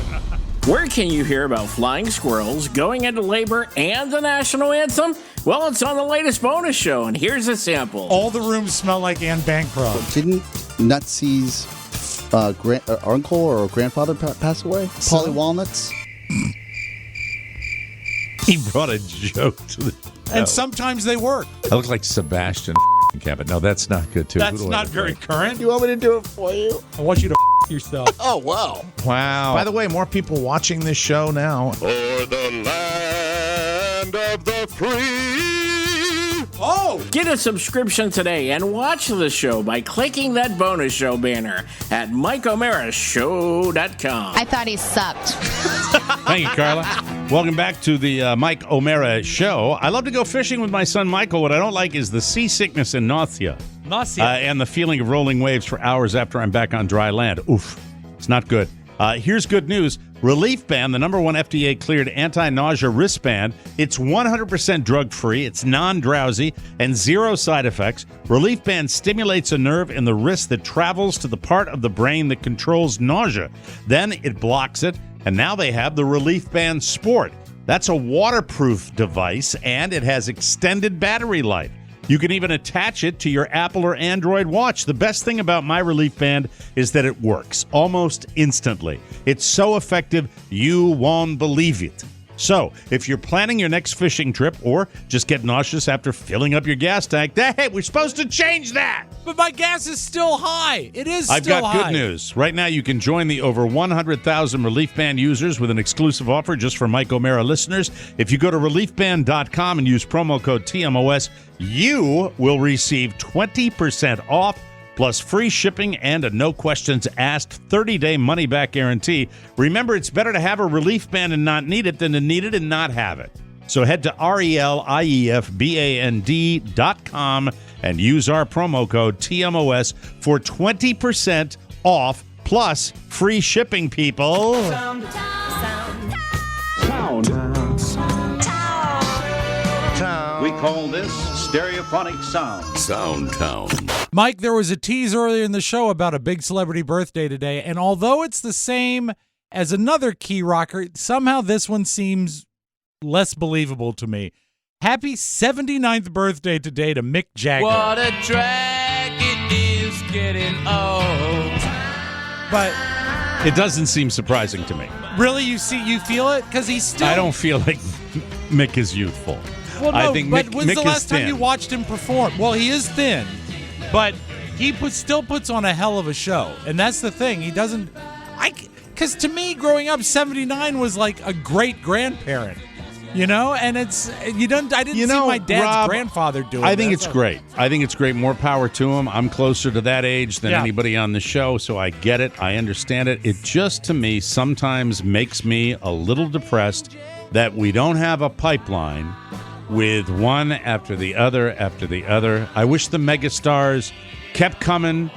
Where can you hear about flying squirrels, going into labor, and the national anthem? Well, it's on the latest bonus show, and here's a sample. All the rooms smell like Anne Bancroft. Didn't Nutsy's uncle or grandfather pass away? Polly Walnuts? He brought a joke to the show. And sometimes they work. I look like Sebastian Cabot. No, that's not good, too. That's not very current. You want me to do it for you? I want you to yourself. Oh, wow. Wow. By the way, more people watching this show now. For the land of the free. Oh! Get a subscription today and watch the show by clicking that bonus show banner at MikeO'MaraShow.com. I thought he sucked. Thank you, Carla. Welcome back to the Mike O'Mara Show. I love to go fishing with my son Michael. What I don't like is the seasickness and nausea. And the feeling of rolling waves for hours after I'm back on dry land. Oof. It's not good. Here's good news. Relief Band, the number one FDA-cleared anti-nausea wristband. It's 100% drug-free, it's non-drowsy, and 0 side effects. Relief Band stimulates a nerve in the wrist that travels to the part of the brain that controls nausea. Then it blocks it, and now they have the Relief Band Sport. That's a waterproof device, and it has extended battery life. You can even attach it to your Apple or Android watch. The best thing about my Relief Band is that it works almost instantly. It's so effective, you won't believe it. So, if you're planning your next fishing trip or just get nauseous after filling up your gas tank, hey, we're supposed to change that. But my gas is still high. It is still high. I've got good news. Right now, you can join the over 100,000 Relief Band users with an exclusive offer just for Mike O'Mara listeners. If you go to reliefband.com and use promo code TMOS, you will receive 20% off plus free shipping and a no-questions-asked 30-day money-back guarantee. Remember, it's better to have a Relief Band and not need it than to need it and not have it. So head to RELIEFBAND.com and use our promo code TMOS for 20% off plus free shipping, people. We call this stereophonic sound. Soundtown. Mike, there was a tease earlier in the show about a big celebrity birthday today, and although it's the same as another key rocker, somehow this one seems less believable to me. Happy 79th birthday today to Mick Jagger. What a drag it is getting old. But it doesn't seem surprising to me. Really, you feel it? Because he's still... I don't feel like Mick is youthful. Well, no, I think but Mick, when's Mick the last time thin. you watched him perform? Well, he is thin, but he still puts on a hell of a show. And that's the thing. He doesn't... Because to me, growing up, 79 was like a great-grandparent. You know, and it's I didn't see my dad's Rob, grandfather do it. I think it's great. I think it's great. More power to him. I'm closer to that age than Yeah. anybody on the show, so I get it. I understand it. It just, to me, sometimes makes me a little depressed that we don't have a pipeline with one after the other after the other. I wish the megastars kept coming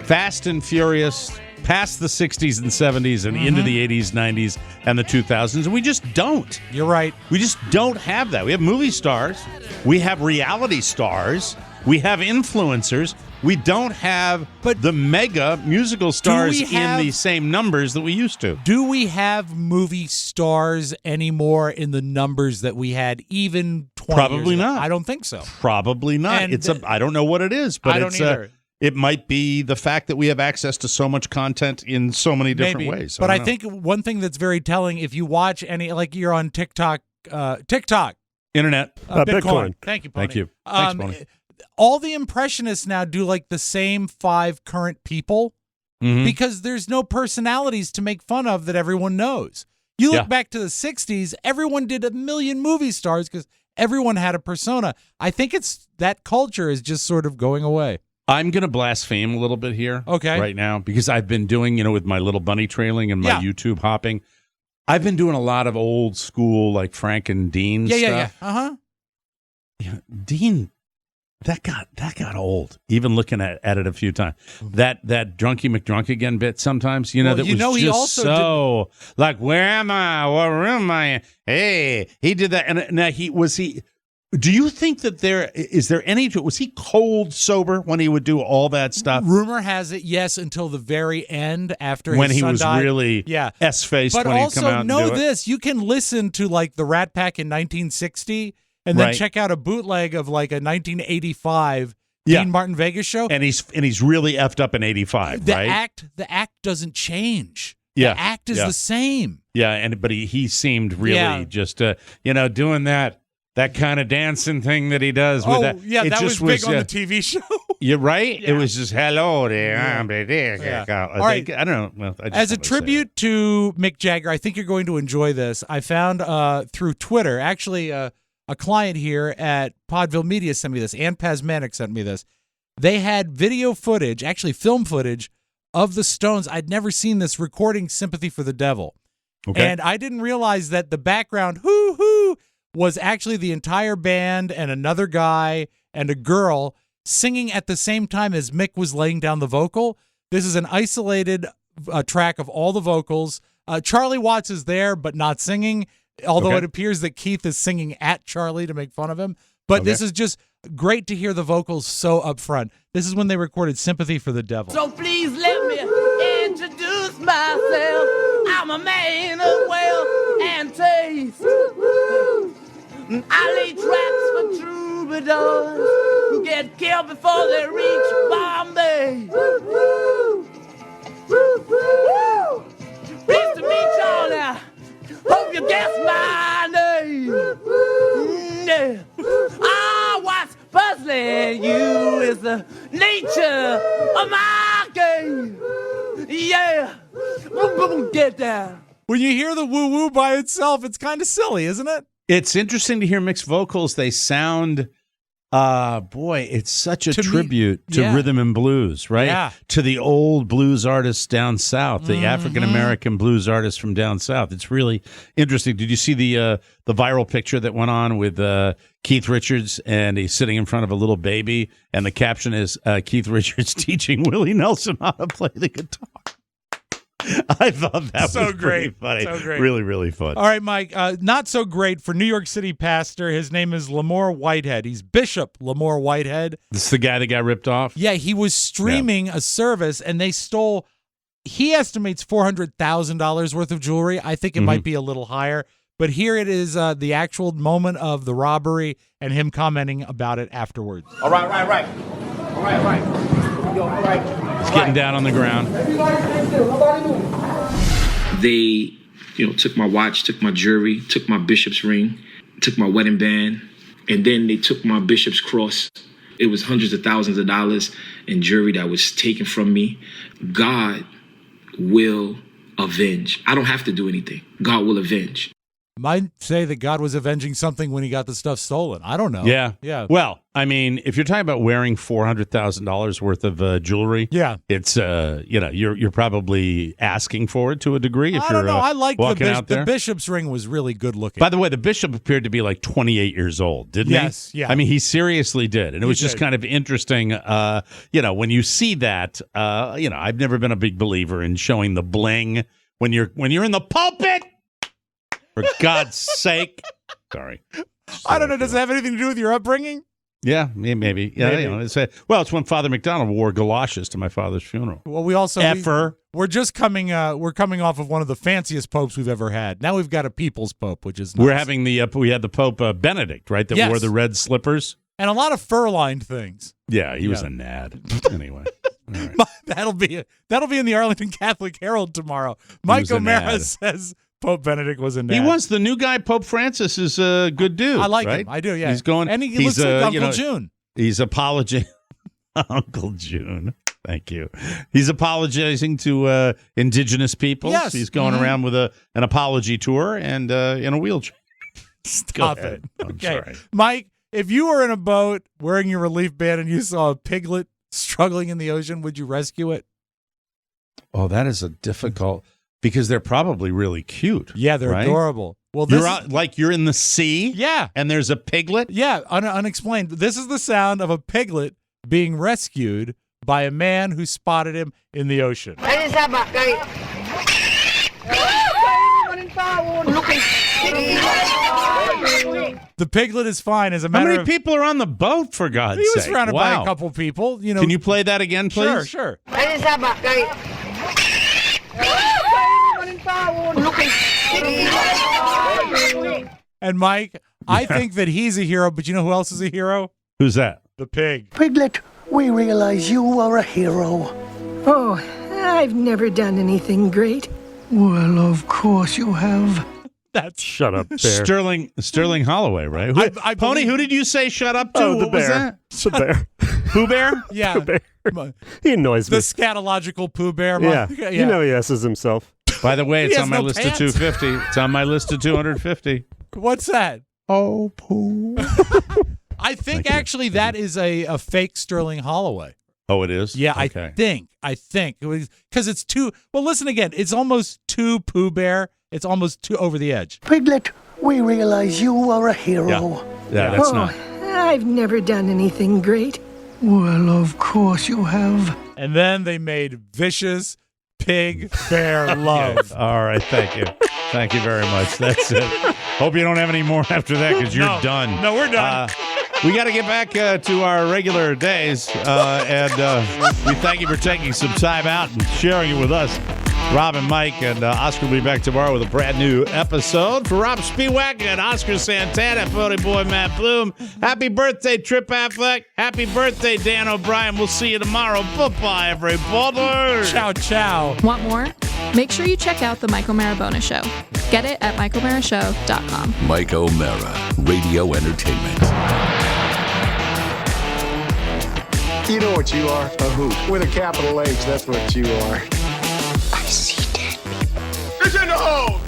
fast and furious past the 60s and 70s and into the 80s, 90s, and the 2000s, and we just don't. You're right. We just don't have that. We have movie stars. We have reality stars. We have influencers. We don't have the mega musical stars in the same numbers that we used to. Do we have movie stars anymore in the numbers that we had even 20 Probably years ago? not. I don't think so. Probably not. And I don't know what it is, but I don't either. It might be the fact that we have access to so much content in so many different Maybe. ways. But I don't know. think one thing that's very telling, if you watch any, like you're on TikTok, Internet. Bitcoin. Thank you, Pony. Thank you. Thanks, Pony. All the impressionists now do like the same 5 current people because there's no personalities to make fun of that everyone knows. You look back to the 60s, everyone did a million movie stars because everyone had a persona. I think it's that culture is just sort of going away. I'm going to blaspheme a little bit here right now because I've been doing, with my little bunny trailing and my YouTube hopping, I've been doing a lot of old school, like Frank and Dean stuff. Yeah. Uh-huh. Dean, that got old, even looking at it a few times. That Drunky McDrunk again bit sometimes, that was he just also so, like, where am I? What room am I in? Hey, he did that. And now do you think that was he cold sober when he would do all that stuff? Rumor has it, yes, until the very end after when his he son was died. really S-faced when he'd come out and do it. But also know this, you can listen to like the Rat Pack in 1960 and then check out a bootleg of like a 1985 Dean Martin Vegas show. And he's really effed up in 85, right? The act doesn't change. Yeah. The act is the same. Yeah, but he seemed really just doing that kind of dancing thing that he does with that. Yeah, that was big on the TV show. You're right. Yeah. It was just hello there. All right. I don't know. Well, As a tribute to Mick Jagger, I think you're going to enjoy this. I found through Twitter, actually, a client here at Podville Media sent me this. Ann Pasmanic sent me this. They had video footage, actually film footage, of the Stones. I'd never seen this recording "Sympathy for the Devil," and I didn't realize that the background "hoo-hoo" was actually the entire band and another guy and a girl singing at the same time as Mick was laying down the vocal. This is an isolated track of all the vocals. Charlie Watts is there, but not singing, although it appears that Keith is singing at Charlie to make fun of him. But this is just great to hear the vocals so up front. This is when they recorded Sympathy for the Devil. So please let me introduce myself. I'm a man of wealth and taste. I lay traps for troubadours who get killed before they reach Bombay. Pleased to meet y'all now. Hope you guess my name. Yeah. Ah, what's puzzling you is the nature of my game. Yeah. Get down. When you hear the woo-woo by itself, it's kind of silly, isn't it? It's interesting to hear mixed vocals. They sound, it's such a tribute to rhythm and blues, right? Yeah. To the old blues artists down south, the African-American blues artists from down south. It's really interesting. Did you see the viral picture that went on with Keith Richards, and he's sitting in front of a little baby, and the caption is Keith Richards teaching Willie Nelson how to play the guitar. I thought that was pretty funny. So great. Really, really fun. All right, Mike. Not so great for New York City pastor. His name is Lamore Whitehead. He's Bishop Lamore Whitehead. This is the guy that got ripped off? Yeah, he was streaming a service, and they stole, he estimates $400,000 worth of jewelry. I think it might be a little higher. But here it is, the actual moment of the robbery and him commenting about it afterwards. All right. He's getting down on the ground. They, took my watch, took my jewelry, took my bishop's ring, took my wedding band, and then they took my bishop's cross. It was hundreds of thousands of dollars in jewelry that was taken from me. God will avenge. I don't have to do anything. God will avenge. Might say that God was avenging something when he got the stuff stolen. I don't know. Yeah. Well, I mean, if you're talking about wearing $400,000 worth of jewelry, it's you're probably asking for it to a degree. If I don't know. I like the bishop's ring was really good looking. By the way, the bishop appeared to be like 28 years old, didn't he? Yes. Yeah. I mean, he seriously did, and it was just kind of interesting. When you see that, I've never been a big believer in showing the bling when you're in the pulpit. For God's sake. Sorry. I don't know. Does it have anything to do with your upbringing? Yeah, maybe. Yeah, Maybe. It's when Father McDonald wore galoshes to my father's funeral. Well, we also we're just coming off of one of the fanciest popes we've ever had. Now we've got a people's pope, which is nice. We're having we had the Pope Benedict, right? That wore the red slippers and a lot of fur-lined things. Yeah, he was a nad. Anyway. All right. That'll be in the Arlington Catholic Herald tomorrow. Mike O'Mara says Pope Benedict was a nad. He was. The new guy, Pope Francis, is a good dude. I like right? him. I do, yeah. He's going. And he looks like Uncle June. He's apologizing. Uncle June. Thank you. He's apologizing to indigenous peoples. Yes. He's going around with an apology tour and in a wheelchair. Stop it. I'm sorry. Mike, if you were in a boat wearing your relief band and you saw a piglet struggling in the ocean, would you rescue it? Oh, that is a difficult... Because they're probably really cute. Yeah, they're adorable. Well, you're in the sea. Yeah, and there's a piglet. Yeah, unexplained. This is the sound of a piglet being rescued by a man who spotted him in the ocean. The piglet is fine. As a matter How many people are on the boat, for God's sake? He was surrounded by a couple people. Can you play that again, please? Sure. And Mike, I think that he's a hero, but you know who else is a hero? Who's that? The pig. Piglet, we realize you are a hero. Oh, I've never done anything great. Well, of course you have. Shut up, bear. Sterling Holloway, right? Pony, who did you say shut up to? Oh, the what bear. was that? It's a bear. Pooh Bear? Yeah. Bear. He annoys me. The scatological Pooh Bear. Yeah. You know he S's himself. By the way, it's on my list of 250. It's on my list of 250. What's that? Oh, Pooh. I think actually that is a fake Sterling Holloway. Oh, it is? Yeah, okay. I think. Because it's too... Well, listen again. It's almost too Pooh Bear. It's almost too over the edge. Piglet, we realize you are a hero. Yeah, that's not... I've never done anything great. Well, of course you have. And then they made Vicious Pig Bear Love. All right, thank you. Thank you very much. That's it. Hope you don't have any more after that because you're done. No, we're done. We got to get back to our regular days, and we thank you for taking some time out and sharing it with us. Rob and Mike, and Oscar will be back tomorrow with a brand new episode. For Rob Spiewak and Oscar Santana, Pony Boy Matt Bloom, happy birthday, Trip Affleck. Happy birthday, Dan O'Brien. We'll see you tomorrow. Bye-bye, everybody. Ciao, ciao. Want more? Make sure you check out the Mike O'Mara bonus show. Get it at MikeO'MaraShow.com. Mike O'Mara, Radio Entertainment. You know what you are? A hoot. With a capital H, that's what you are. I see dead people. It's in the hole!